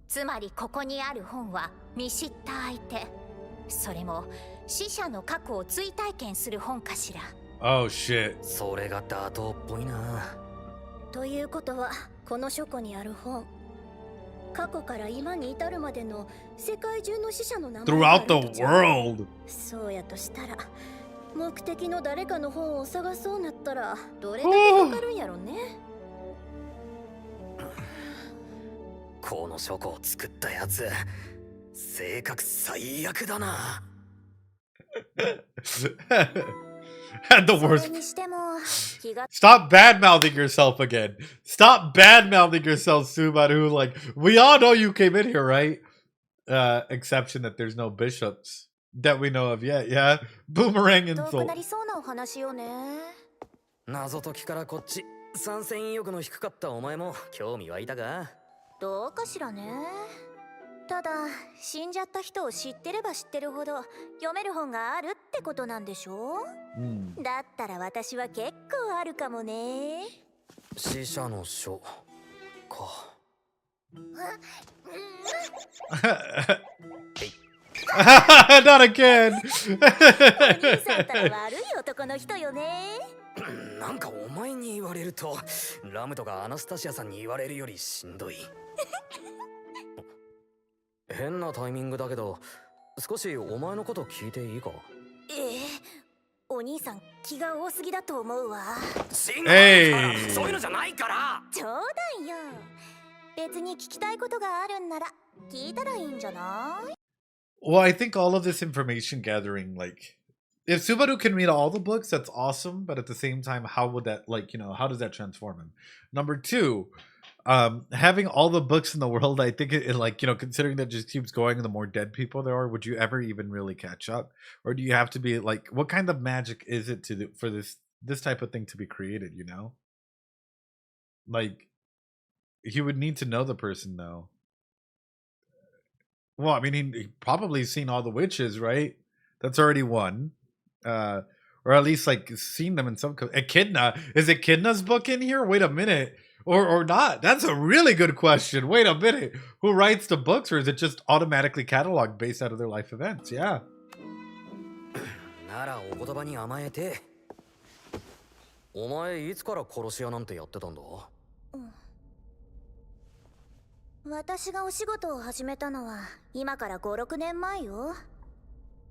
つまりここにある本は見知った相手、それも死者の過去を追体験する本かしら。Oh shit. それが妥当っぽいな。ということはこの書庫にある本、過去から今に至るまでの世界中の死者の名前があ Throughout ると the じゃ。 world. そうやとしたら目的の誰かの本を探そうなったらどれだけかかるんやろね。この書庫を作ったやつ、性格最悪だな。And the それ worst. にしても気が Stop bad mouthing yourself again. Stop bad mouthing yourself, Subaru. Like, we all know you came in here, right? Exception that there's no bishops that we know of yet. Yeah. Boomerang 遠く insult. なりそうなお話よね。謎解きからこっち、参戦意欲の低かったお前も興味湧いたか？どうかしらね。ただ死んじゃった人を知ってれば知ってるほど読める本があるってことなんでしょ。だったら私は結構あるかもね。死者の書か。Not again. お兄さんったら悪い男の人よね。なんかお前に言われると、ラムとかアナスタシアさんに言われるよりしんどい。変なタイミングだけど、少しお前のこと聞いていいか？お兄さん気が多すぎだと思うわ。違う、そういうのじゃないから。冗談よ。別に聞きたいことがあるんなら聞いたらいいんじゃない？ Well, I think all of this information gathering, like, if Subaru can read all the books, that's awesome. But at the same time, how would that, like, how does that transform him? Number two, having all the books in the world, I think it like, considering that it just keeps going and the more dead people there are, would you ever even really catch up? Or do you have to be like, what kind of magic is it for this type of thing to be created, Like, he would need to know the person though. Well, I mean, he probably seen all the witches, right? That's already one. Or at least like seen them in some Echidna. Is Echidna's book in here? Wait a minute. Or not? That's a really good question. Wait a minute. Who writes the books, or is it just automatically cataloged based out of their life events? Yeah. ならお言葉に甘えて。お前いつから殺し屋なんてやってたんだ？私がお仕事を始めたのは今から5、6年前よ。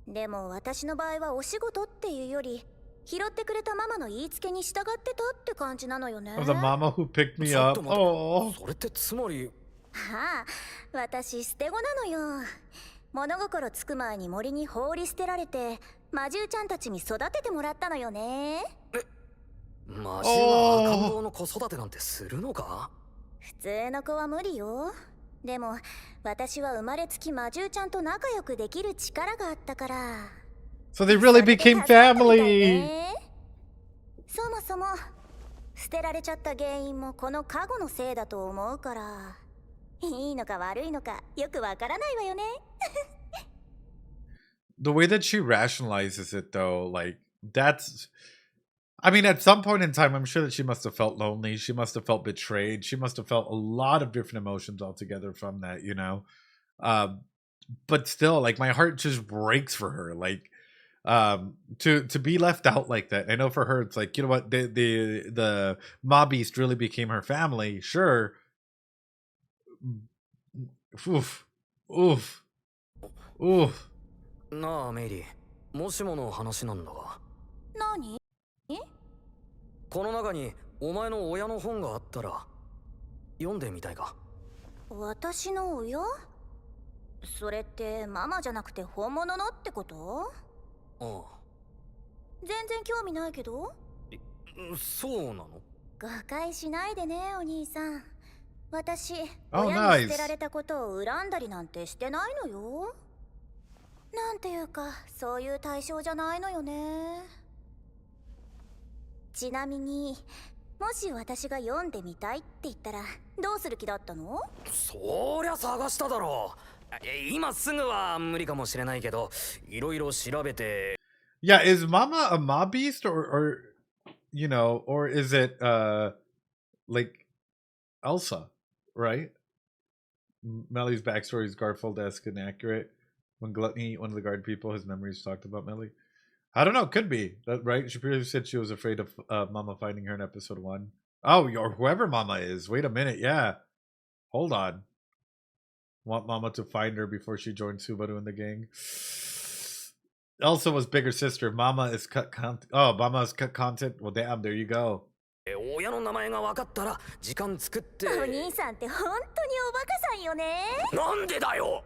でも私の場合はお仕事っていうより拾ってくれたママの言いつけに従ってたって感じなのよね。The mama who picked me up. Oh. それってつまり。ああ、私捨て子なのよ。物心つく前に森に放り捨てられて魔獣ちゃんたちに育ててもらったのよね。魔獣が赤ん坊の子育てなんてするのか？普通の子は無理よ。でも私は生まれつき魔獣ちゃんと仲良くできる力があったから。So they really became family. そもそも捨てられちゃった原因もこのカゴのせいだと思うから、いいのか悪いのかよくわからないわよね。The way that she rationalizes it though, like, that's, I mean, at some point in time, I'm sure that she must have felt lonely. She must have felt betrayed. She must have felt a lot of different emotions altogether from that, But still, like, my heart just breaks for her. Like, to be left out like that. I know for her, it's like, you know what, the mob beast really became her family. Sure. Oof. Oof. Oof. なあメイリー、もしもの話なんだが。何？この中にお前の親の本があったら読んでみたいか？私の親？それってママじゃなくて本物のってこと？ああ。全然興味ないけど。そうなの？誤解しないでね、お兄さん。私、Oh, 親に nice. 捨てられたことを恨んだりなんてしてないのよ。なんていうか、そういう対象じゃないのよね。ちなみに、もし私が読んでみたいって言ったら、どうする気だったの？そりゃ探しただろう。今すぐは無理かもしれないけど、いろいろ調べて。Yeah, is Mama a mob beast or is it like Elsa, right? Melly's backstory is Garfield-esque and accurate. When Gluttony, one of the guard people, his memories talked about Melly. I don't know. Could be. Right? She previously said she was afraid of Mama finding her in episode 1. Oh, or whoever Mama is. Wait a minute. Yeah. Hold on. Want Mama to find her before she joins Subaru in the gang. Elsa was bigger sister. Mama is cut content. Oh, Mama is cut content. Well, damn. There you go. 親の名前が分かったら時間作ってお兄さんって本当におバカさんよね。なんでだよ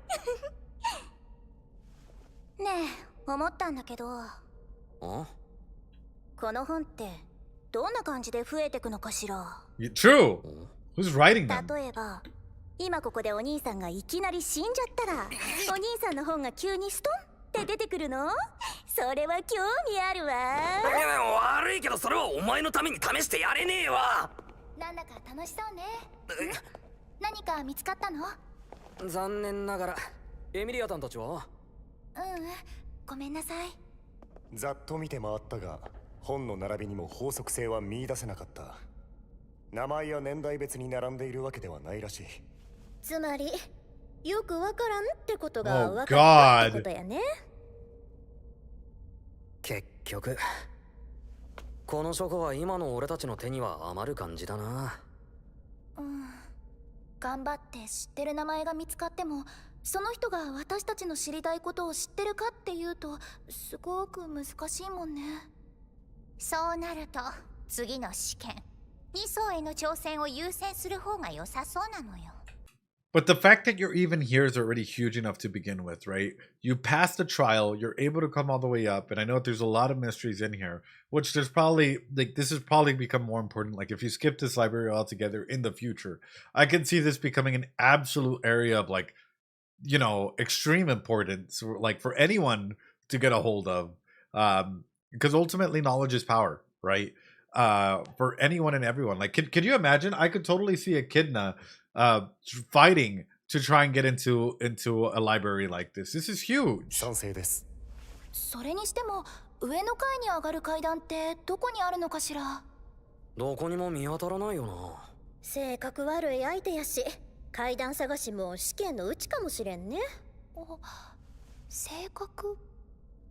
ねえ、思ったんだけど、この本ってどんな感じで増えてくのかしら。 True. Who's writing them? 例えば今ここでお兄さんがいきなり死んじゃったらお兄さんの本が急にストンって出てくるの？それは興味あるわ。悪いけどそれはお前のために試してやれねえわ。なんだか楽しそうね。何か見つかったの？残念ながらエミリアさんたちは？ごめんなさい。ざっと見て回ったが本の並びにも法則性は見出せなかった。名前や年代別に並んでいるわけではないらしい。つまりよくわからんってことが Oh 分かったってことやね。結局この書庫は今の俺たちの手には余る感じだな。頑張って知ってる名前が見つかってもその人が私たちの知りたいことを知ってるかっていうとすごく難しいもんね。そうなると次の試験2層への挑戦を優先する方が良さそうなのよ。 But the fact that you're even here is already huge enough to begin with, right? You passed the trial, you're able to come all the way up, and I know there's a lot of mysteries in here, which there's probably, like, this has probably become more important. Like, if you skip this library altogether in the future, I can see this becoming an absolute area of, like, you know, extreme importance, like, for anyone to get a hold of. Because ultimately, knowledge is power, right? For anyone and everyone. Like, could you imagine? I could totally see Echidna fighting to try and get into a library like this. This is huge. 賛成です。それにしても上の階に上がる階段ってどこにあるのかしら。どこにも見当たらないよな。性格悪い相手やし階段探しも試験のうちかもしれんね。性格？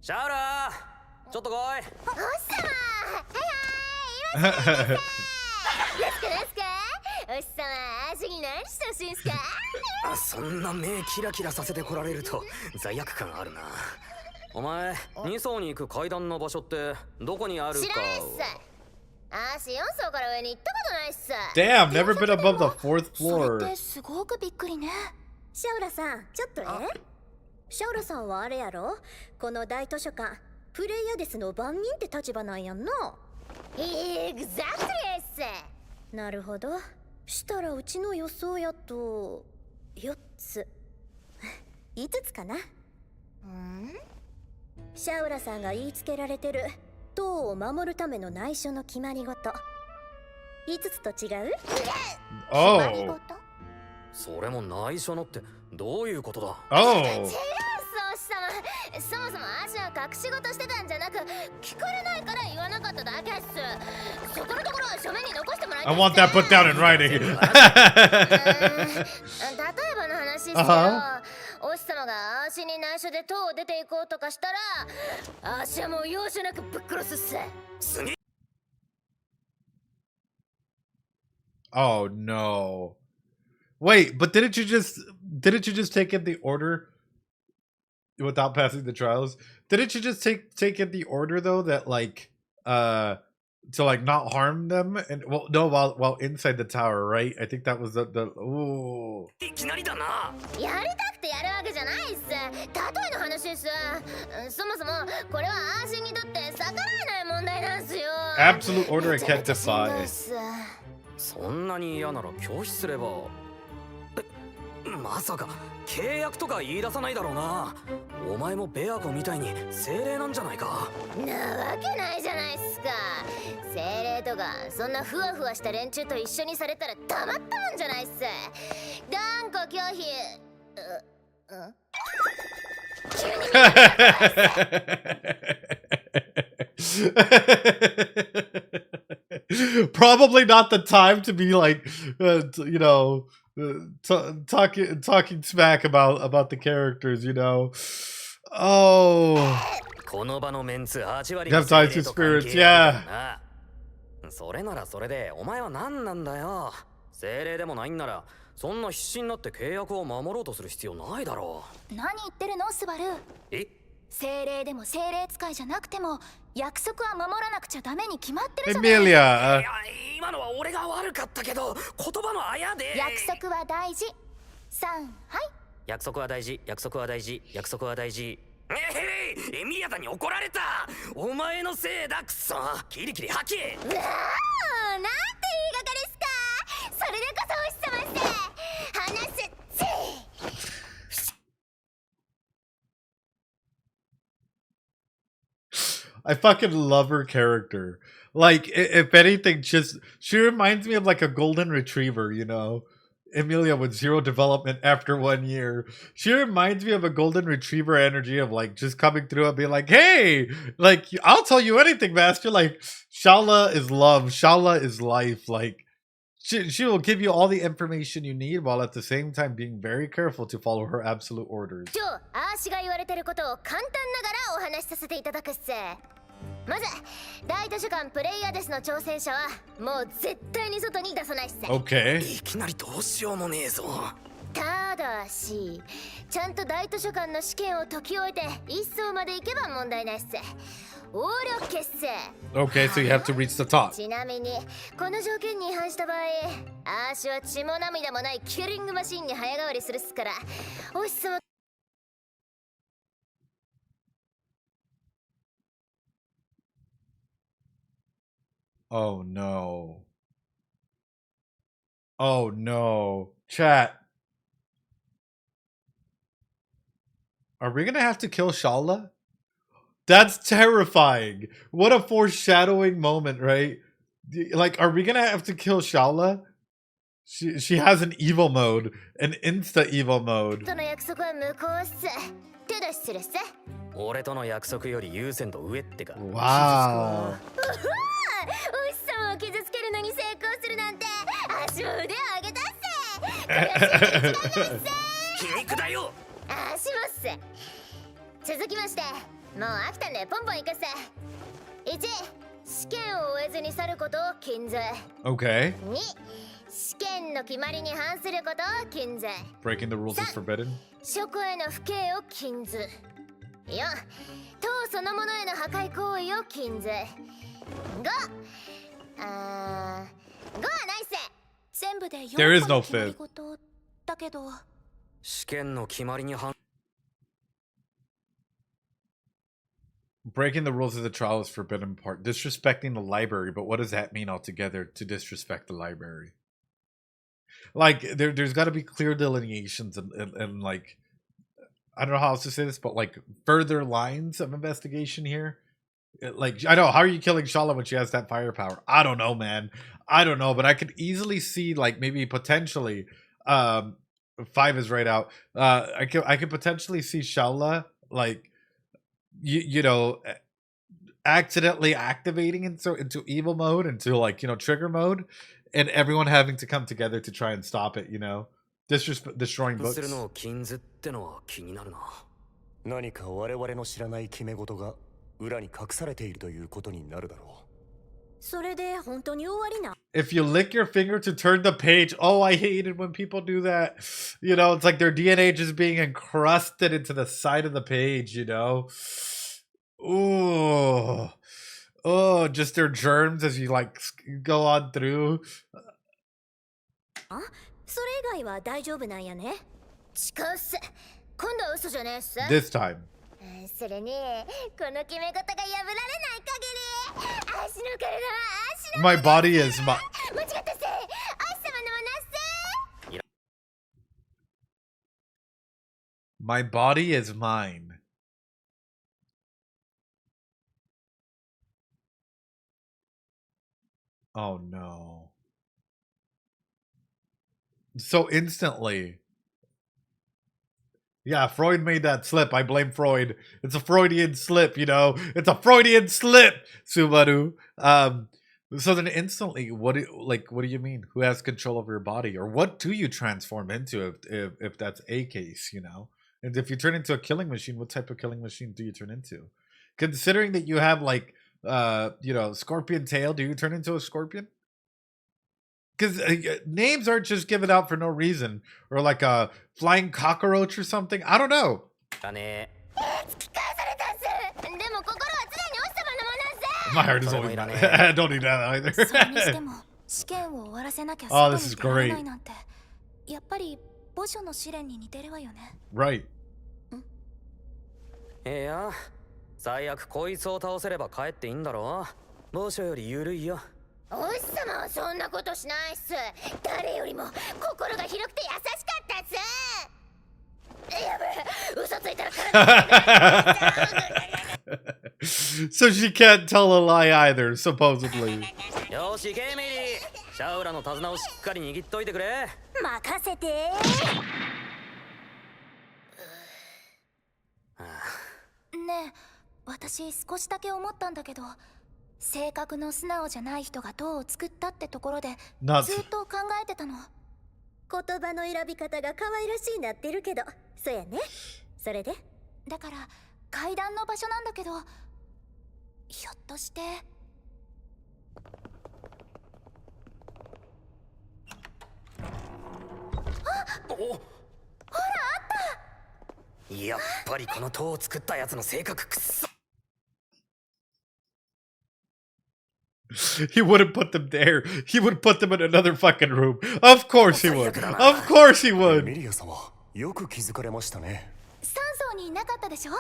シャウラーちょっと来い。おっさま、はいはい、いらっしゃいませ。ですかおっさま、足に何してほしいんすか？そんな目キラキラさせてこられると罪悪感あるな。お前2層に行く階段の場所ってどこにあるか。知らないっす。足4層から上に行ったことないっす。 Damn, never been above the fourth それ floor. ってすごくびっくりね。シャウラさんちょっとシャウラさんはあれやろ、この大図書館プレイヤデスの番人って立場なんやんな。エグザクトリーっす。なるほど。したらうちの予想やと4つ5つかな。シャウラさんが言いつけられてる塔を守るための内緒の決まり事5つと違う？ Oh. それも内緒のってどういうことだ？ Oh. 違うっす、おっさま。そもそも足は隠し事してたんじゃなく聞かれないから言わなかっただけっす。そこのところは書面に残してもらいたいっ I す。 want that put down in writing. 例えばの話っすけど、おっさまが足に内緒で塔を出ていこうとかしたら足はもう容赦なくぶっ殺すっす。すげえ。 Oh no. Wait, but didn't you just take in the order without passing the trials? Didn't you just take in the order though that like to like not harm them and well no while inside the tower, right? I think that was the ooh. いきなりだな。やりたくてやるわけじゃないっす。例えの話っす。そもそもこれはアーシンにとって逆らえない問題なんすよ。 Absolute order I can't しんどい defy. っす。そんなに嫌なら拒否すれば。まさか契約とか言い出さないだろうな。お前もベアコみたいに精霊なんじゃないか。なわけないじゃないっすか。精霊とかそんなふわふわした連中と一緒にされたらたまったもんじゃないっす。断固拒否。Probably not the time to be like, you know, talking smack about the characters, you know. Oh. この場のメンツ8割 Have ties to spirits, yeah. それならそれでお前は何なんだよ。精霊でもないんならそんな必死になって契約を守ろうとする必要ないだろ何言ってるのスバル。え精霊でも精霊使いじゃなくても約束は守らなくちゃダメに決まってるじゃない。 Emilia, いや今のは俺が悪かったけど言葉のあやで。約束は大事。3、はい。約束は大事、約束は大事、約束は大事。エミリアだに怒られた。お前のせいだクソ。キリキリ吐け。うわー、なんて言いがかですか。それでこそお日様って話すっち。 I fucking love her character. Like, if anything, just she reminds me of like a golden retriever, you know? Emilia with 0 development after 1 year. She reminds me of a golden retriever energy of like just coming through and being like, hey, like, I'll tell you anything, master. Like, Shala is love. Shala is life. Like, she will give you all the information you need while at the same time being very careful to follow her absolute orders. 今日あーしが言われてることを簡単ながらお話しさせていただくっす。まず大図書館プレイヤーデスの挑戦者はもう絶対に外に出さないっす。 Okay. いきなりどうしようもねえぞ。ただしちゃんと大図書館の試験を解き終えて一層まで行けば問題ないっす。オールオッケーっす。 Okay, so you have to reach the top. ちなみにこの条件に違反した場合あーしは血も涙もないキリングマシンに早変わりするっすから、お日様。 Oh no. Oh no. Chat. Are we gonna have to kill Shala? That's terrifying. What a foreshadowing moment, right? Like, are we gonna have to kill Shala? She has an evil mode, an insta evil mode. との約束は無効っす。手出しするっす。俺との約束より優先度上ってか。 Wow. お日様を傷つけるのに成功するなんて足も腕を上げたっす。皮肉だよ。足もっす。続きましてもう飽きたんでポンポンいくっす。1、試験を終えずに去ることを禁ず。 Okay. 2、試験の決まりに反することを禁ず。 Breaking the rules is forbidden. 書庫への不敬を禁ず。4、塔そのものへの破壊行為を禁ず。5、5はないっす。全部で There is 4 no 個の決まり fifth. 事だけど。試験の決まりに反 Breaking the rules of the trial is forbidden part. Disrespecting the library, but what does that mean altogether to disrespect the library? Like, there's got to be clear delineations and like, I don't know how else to say this, but like further lines of investigation here. Like, I know, how are you killing Shala when she has that firepower? I don't know, man. I don't know, but I could easily see like maybe potentially, 5 is right out. I could potentially see Shala like, you know, accidentally activating into evil mode, into like, you know, trigger mode, and everyone having to come together to try and stop it, you know, destroying books. するのを禁ずってのは気になるな。何か我々の知らない決め事が裏に隠されているということになるだろう。それで本当に終わりな。 If you lick your finger to turn the page, oh, I hate it when people do that. You know, it's like their DNA just being encrusted into the side of the page, you know? Ooh. Oh, just their germs as you like go on through. それ以外は大丈夫なんやね。違うっす。今度は嘘じゃねえっす。 This time. それにこの決め事が破られない限り足の体は足の My body is my... 間違ったっす。お日様のものっす。 My body is mine. Oh no. So instantly. Yeah, Freud made that slip. I blame Freud. It's a Freudian slip, you know. It's a Freudian slip, Subaru. So then instantly, what do you mean? Who has control over your body? Or what do you transform into if that's a case, you know? And if you turn into a killing machine, what type of killing machine do you turn into? Considering that you have like scorpion tail, do you turn into a scorpion? Because names aren't just given out for no reason, or like a flying cockroach or something. I don't know. My heart is always mad. I don't need that either. Oh, this is great. Right. いや、最悪こいつを倒せれば帰っていいんだろう。某所より緩いよ。お日様はそんなことしないっす。誰よりも心が広くて優しかったっす。やべ、嘘ついたら体 So she can't tell a lie either, supposedly. よし、ケイミリー。シャウラの手綱をしっかり握っといてくれ。任せて。ねえ、私少しだけ思ったんだけど、性格の素直じゃない人が塔を作ったってところでずっと考えてたの。言葉の選び方が可愛らしいなってるけど、そうやね。それでだから階段の場所なんだけど、ひょっとしてお、ほらあった。やっぱりこの塔を作ったやつの性格くっそ。He wouldn't put them there. He would put them in another fucking room. Of course he would. Of course he would. ミリア様、よく気づかれましたね。3層にいなかったでしょ。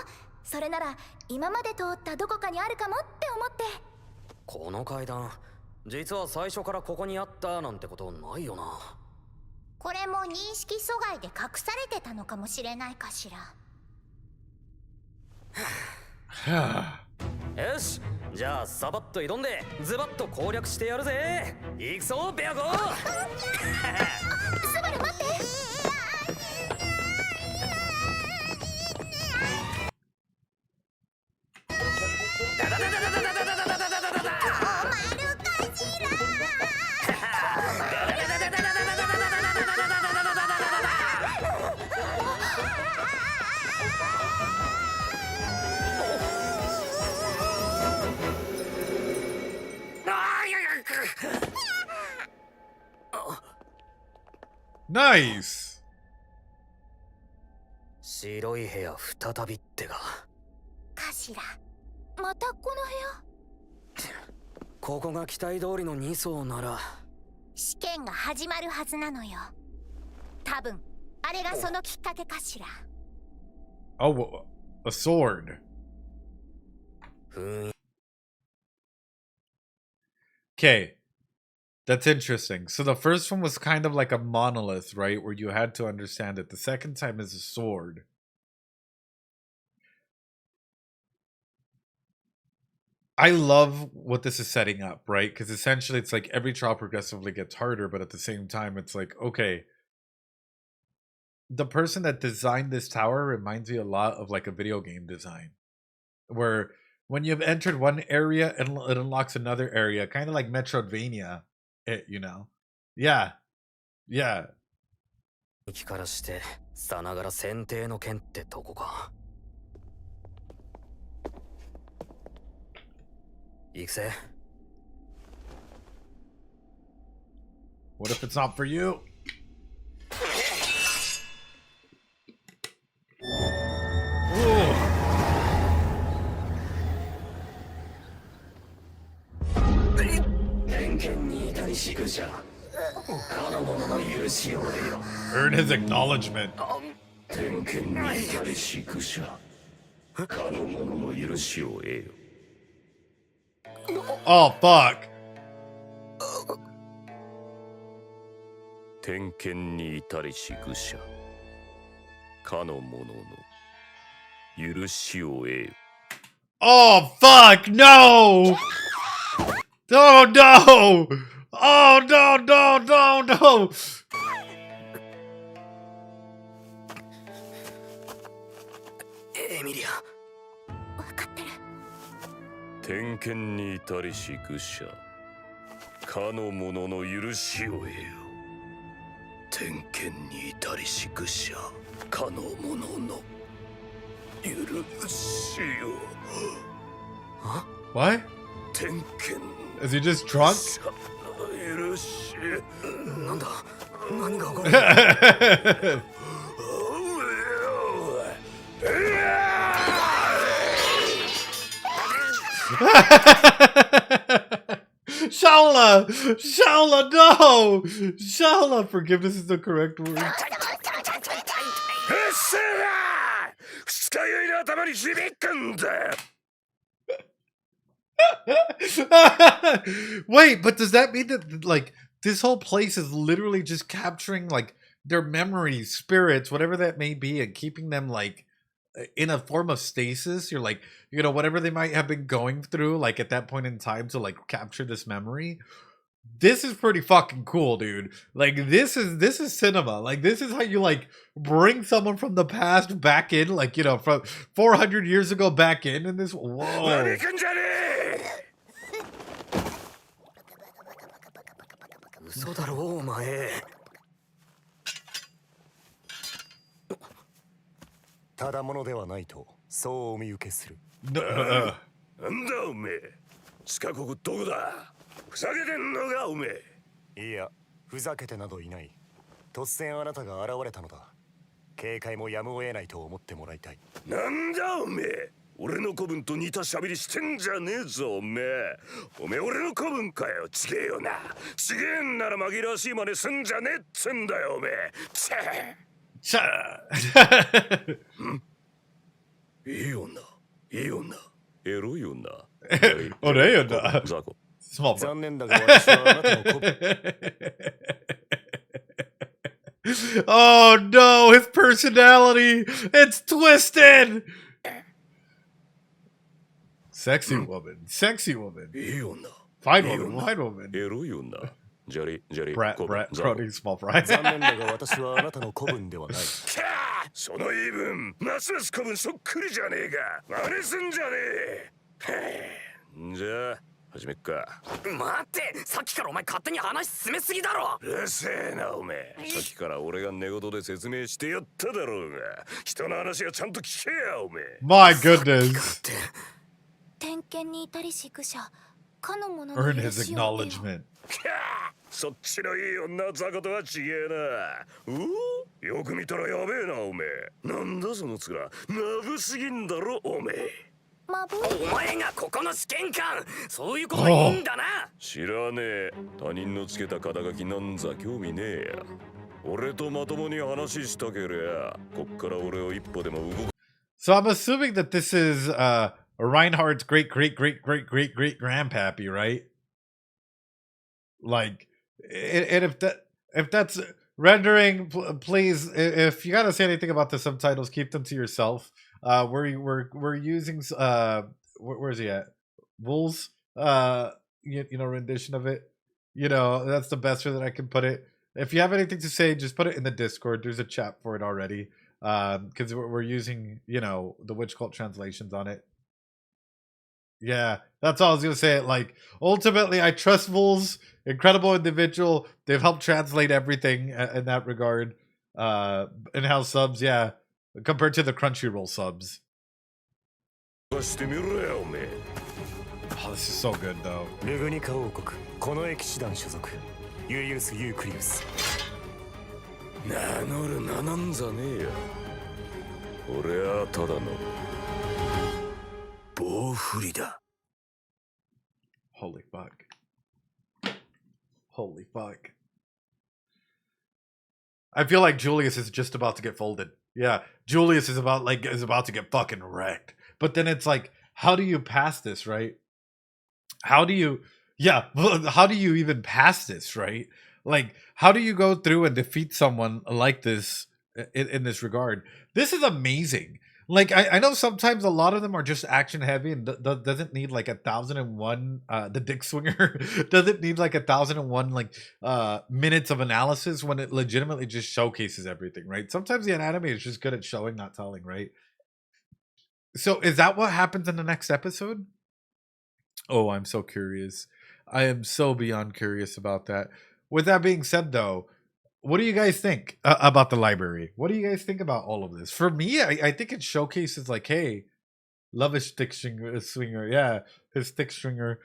それなら今まで通ったどこかにあるかもって思って。この階段、実は最初からここにあったなんてことないよな。これも認識阻害で隠されてたのかもしれないかしら。よし、じゃあサバッと挑んでズバッと攻略してやるぜ。行くぞベアゴー。スバル待って。Nice. 白い部屋再びってか。かしら。またこの部屋。ここが期待通りの2層なら試験が始まるはずなのよ。多分あれがそのきっかけかしら。Oh, a sword. Okay. That's interesting. So the first one was kind of like a monolith, right? Where you had to understand it. The second time is a sword. I love what this is setting up, right? Because essentially it's like every trial progressively gets harder, but at the same time it's like, okay, the person that designed this tower reminds me a lot of like a video game design. Where when you've entered one area, it unlocks another area, kind of like Metroidvania. You know, yeah. 敵からしてさながら選定の剣ってとこか。行くぜ。What if it's not for you? Earn his acknowledgement. Oh, fuck. 点検に至りし愚者かの者の許しを得よ。 Oh, fuck, no! Oh, no! Oh, no, no, no, no! エミリア。分かってる。点検に至りし愚者かの者の許しを得よ。点検に至りし愚者かの者の許しを。What? 点検 Is he just drunk? 許しなんだ何が起こる Shaola! Shaola, no! Shaola, forgiveness is the correct word. うっせえな二日酔いの頭に響くんだよ Wait, but does that mean that, like, this whole place is literally just capturing, like, their memories, spirits, whatever that may be, and keeping them, like, in a form of stasis? You're like, you know, whatever they might have been going through, like, at that point in time to, like, capture this memory. This is pretty fucking cool, dude. Like, this is cinema. Like, this is how you, like, bring someone from the past back in, like, you know, from 400 years ago back in this. Whoa. 招くんじゃねえ 嘘だろお前 ただものではないとそうお見受けする。 なんだおめえ地下国どこだふざけてんのかおめえいや、ふざけてなどいない。突然あなたが現れたのだ。警戒もやむを得ないと思ってもらいたい。なんだおめえ俺の子分と似たしゃべりしてんじゃねえぞおめえおめえ俺の子分かよちげえよなちげえんなら紛らわしい真似すんじゃねえっつんだよおめえチェ いい女いい女エロい女俺よなザコ Small 残念だが私はあなたの子分。 Oh no, his personality! It's twisted! Sexy woman, sexy woman. いい女 Fine woman, fine woman. エロい女ジャリジャリ Brat, コブ brat, ザコ crony, small fry. 残念だが私はあなたの子分ではない。キャーその言い分ますます子分そっくりじゃねえか真似すんじゃねえじゃあ始めっか待ってさっきからお前勝手に話進めすぎだろうるせえなおめえさっきから俺が寝言で説明してやっただろうが人の話はちゃんと聞けやおめえ My goodness. 点検に至りし愚者かの者 Earn の許 his しを得よ acknowledgement. キャーそっちのいい女雑魚とはちげえなよく見たらやべえなおめえなんだその面まぶすぎんだろおめえまぶいお前がここの試験官そういうこといいんだな知らねえ他人のつけた肩書きなんざ興味ねえや俺とまともに話したけりゃこっから俺を一歩でも動く So I'm assuming that this is Reinhardt's great grandpappy, right? Like, and if that's rendering, please, if you gotta say anything about the subtitles, keep them to yourself. We're using where's he at? Wolves, you know, rendition of it. You know, that's the best way that I can put it. If you have anything to say, just put it in the Discord. There's a chat for it already. Because we're using, you know, the Witch Cult translations on it. Yeah, that's all I was gonna say. Like, ultimately, I trust Wolves, incredible individual. They've helped translate everything in that regard. In-house subs, yeah, compared to the Crunchyroll subs. Oh, this is so good though. ルグニカ王国この騎士団所属ユリウス・ユークリウス。名乗る名なんざねえや俺はただの棒振りだ Holy fuck. Holy fuck. I feel like Julius is just about to get folded. Yeah, Julius is about to get fucking wrecked. But then it's like, how do you pass this, right? How do you even pass this, right? Like, how do you go through and defeat someone like this in this regard? This is amazing. Like, I know sometimes a lot of them are just action heavy and doesn't need like 1001 the dick swinger doesn't need like 1001 like minutes of analysis when it legitimately just showcases everything, right? Sometimes the anatomy is just good at showing, not telling, right? So is that what happens in the next episode? Oh, I'm so curious. I am so beyond curious about that. With that being said, though, what do you guys think about the library? What do you guys think about all of this? For me, I think it showcases like, hey, Love his swinger. Yeah, his stick stringer.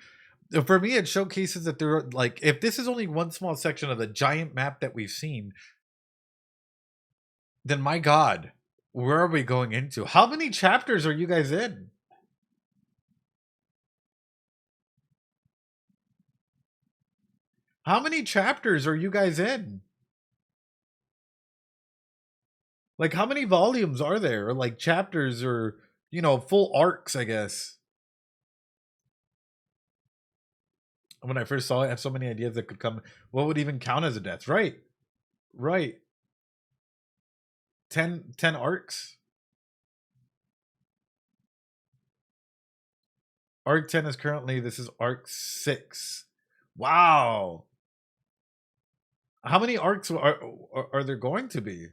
For me, it showcases that there are, like, if this is only one small section of the giant map that we've seen, then my God, where are we going into? How many chapters are you guys in? How many chapters are you guys in? Like, how many volumes are there? Or like chapters or, you know, full arcs, I guess. When I first saw it, I have so many ideas that could come. What would even count as a death? Right. Right. 10 arcs. Arc 10 is currently, this is arc 6. Wow. How many arcs are there going to be?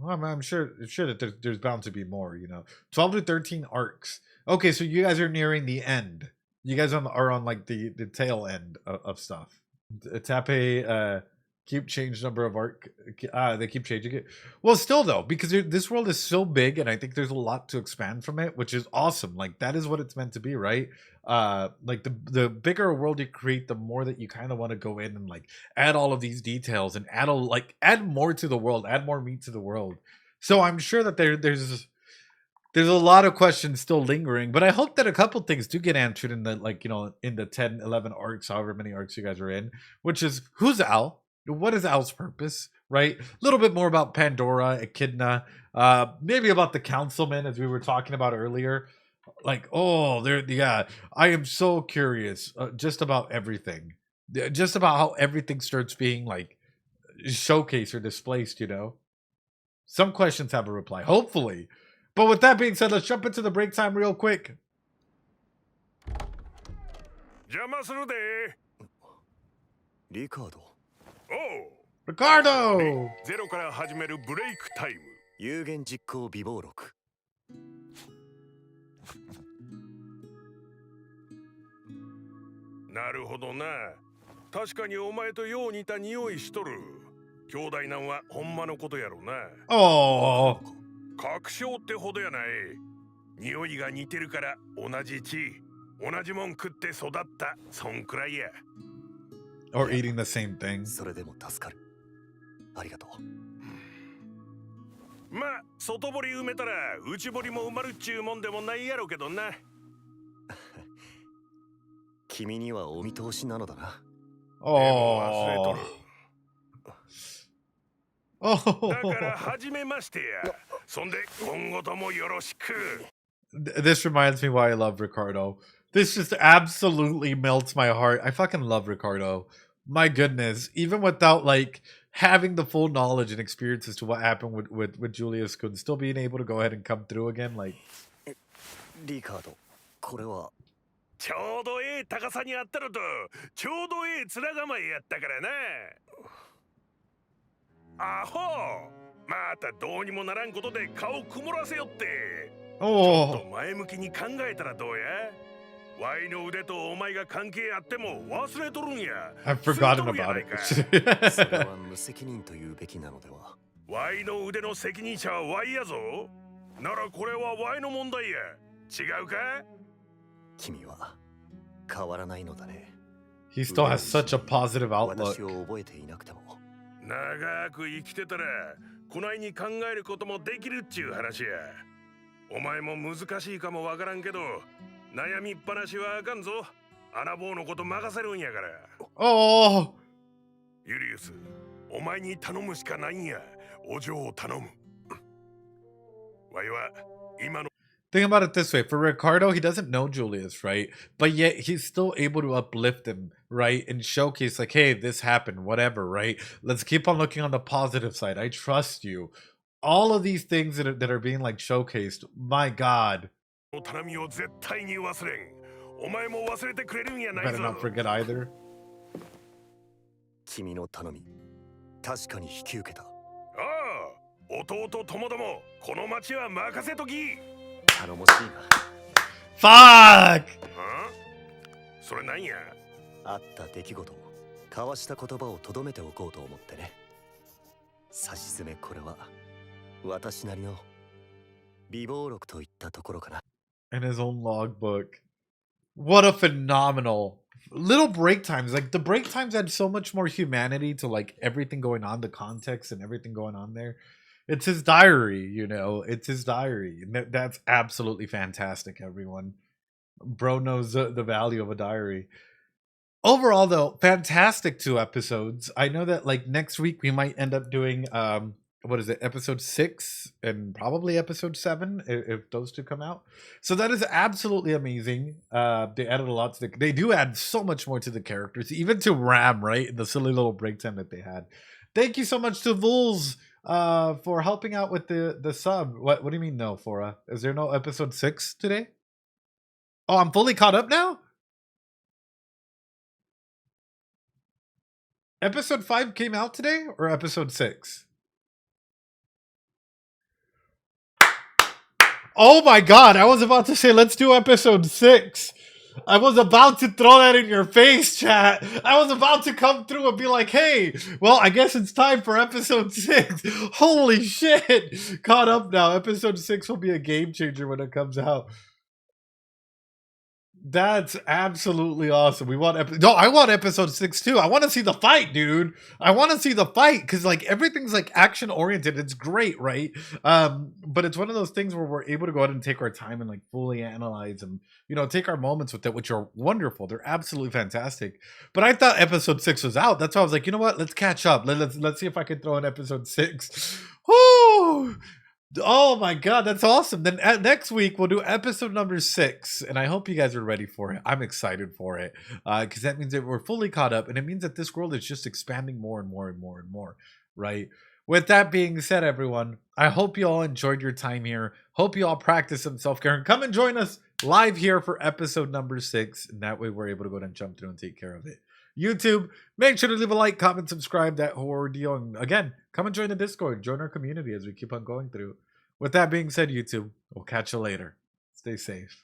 Well, I'm sure that there's bound to be more, you know. 12 to 13 arcs. Okay, so you guys are nearing the end. You guys are on like the tail end of stuff. Tape keep change number of arc. They keep changing it. Well, still though, because this world is so big, and I think there's a lot to expand from it, which is awesome. Like that is what it's meant to be, right? Like the bigger a world you create, the more that you kind of want to go in and like add all of these details and add more to the world, add more meat to the world. So I'm sure that there's a lot of questions still lingering, but I hope that a couple things do get answered in the, like, you know, in the 10, 11 arcs, however many arcs you guys are in, which is, who's Al? What is Al's purpose, right? A little bit more about Pandora, Echidna, maybe about the councilman, as we were talking about earlier. Like, oh, yeah, I am so curious just about everything. Just about how everything starts being, like, showcased or displaced, you know? Some questions have a reply, hopefully. But with that being said, let's jump into the break time real quick. 邪魔するで。リカード。おう。Ricardo! ゼロから始めるブレイクタイム。有言実行備忘録。なるほどな。確かにお前とよう似た匂いしとる。兄弟なんはほんまのことやろな。Oh. 確証ってほどやない。匂いが似てるから同じ地、同じもん食って育った、そんくらいや。Or eating the same thing. それでも助かる。ありがとう。まあ、外堀埋めたら内堀も埋まるっちゅうもんでもないやろけどな。君にはお見通しなのだな。Oh. だから始めましてや。そんで今後ともよろしく。This reminds me why I love Ricardo. This just absolutely melts my heart. I fucking love Ricardo. My goodness. Even without like having the full knowledge and experience as to what happened with Julius Kun, still being able to go ahead and come through again, like. リカード、これは。ちょうどええ高さにあったのと、ちょうどええ面構えやったからな。アホ、またどうにもならんことで顔曇らせよって。ちょっと前向きに考えたらどうや。ワイの腕とお前が関係あっても忘れとるんや。I've forgotten about it. それは無責任と言うべきなのでは。ワイの腕の責任者はワイやぞ。ならこれはワイの問題や。違うか？君は変わらないのだね。He still has such a positive outlook. 私を覚えていなくても。長く生きてたらこないに考えることもできるっちゅう話や。お前も難しいかもわからんけど悩みっぱなしはあかんぞ。穴棒のこと任せるんやから。Oh. ユリウス、お前に頼むしかないんや。お嬢を頼む。わいは今の Think about it this way. For Ricardo, he doesn't know Julius, right? But yet he's still able to uplift him, right? And showcase like, hey, this happened, whatever, right? Let's keep on looking on the positive side. I trust you. All of these things that are being like showcased. My God. Better not forget either. 君の頼み、確かに引き受けた。ああ、弟ともども、この町は任せとき。頼もしいな。Fuck! それなんや？あった出来事を、交わした言葉をとどめておこうと思ってね。さしずめこれは、私なりの備忘録といったところかな。 In his own logbook. What a phenomenal little break times. Like the break times add so much more humanity to like everything going on, the context and everything going on there. It's his diary, you know. It's his diary. And that's absolutely fantastic, everyone. Bro knows the value of a diary. Overall, though, fantastic 2 episodes. I know that like next week we might end up doing what is it, episode 6 and probably episode 7 if those 2 come out. So that is absolutely amazing. They added a lot to they do add so much more to the characters, even to Ram, right? The silly little break time that they had. Thank you so much to Vuls for helping out with the sub. What do you mean no, Fora? Is there no episode 6 today? Oh, I'm fully caught up now? Episode 5 came out today or episode 6? Oh my god, I was about to say let's do episode 6. I was about to throw that in your face, chat. I was about to come through and be like, hey, well, I guess it's time for episode 6. Holy shit. Caught up now. Episode 6 will be a game changer when it comes out. That's absolutely awesome. We want I want episode 6 too. I want to see the fight, dude. I want to see the fight because like everything's like action oriented. It's great, right? But it's one of those things where we're able to go ahead and take our time and like fully analyze and take our moments with it, which are wonderful. They're absolutely fantastic. But I thought episode 6 was out. That's why I was like, you know what? Let's catch up. Let's see if I can throw in episode 6. Woo! Oh my god, that's awesome. Then next week we'll do episode number 6, and I hope you guys are ready for it. I'm excited for it because that means that we're fully caught up, and it means that this world is just expanding more and more and more and more, right? With that being said, everyone, I hope you all enjoyed your time here. Hope you all practice some self-care and come and join us live here for episode number 6, and that way we're able to go ahead and jump through and take care of it. YouTube, make sure to leave a like, comment, subscribe, that whole ordeal. And again, come and join the Discord. Join our community as we keep on going through. With that being said, YouTube, we'll catch you later. Stay safe.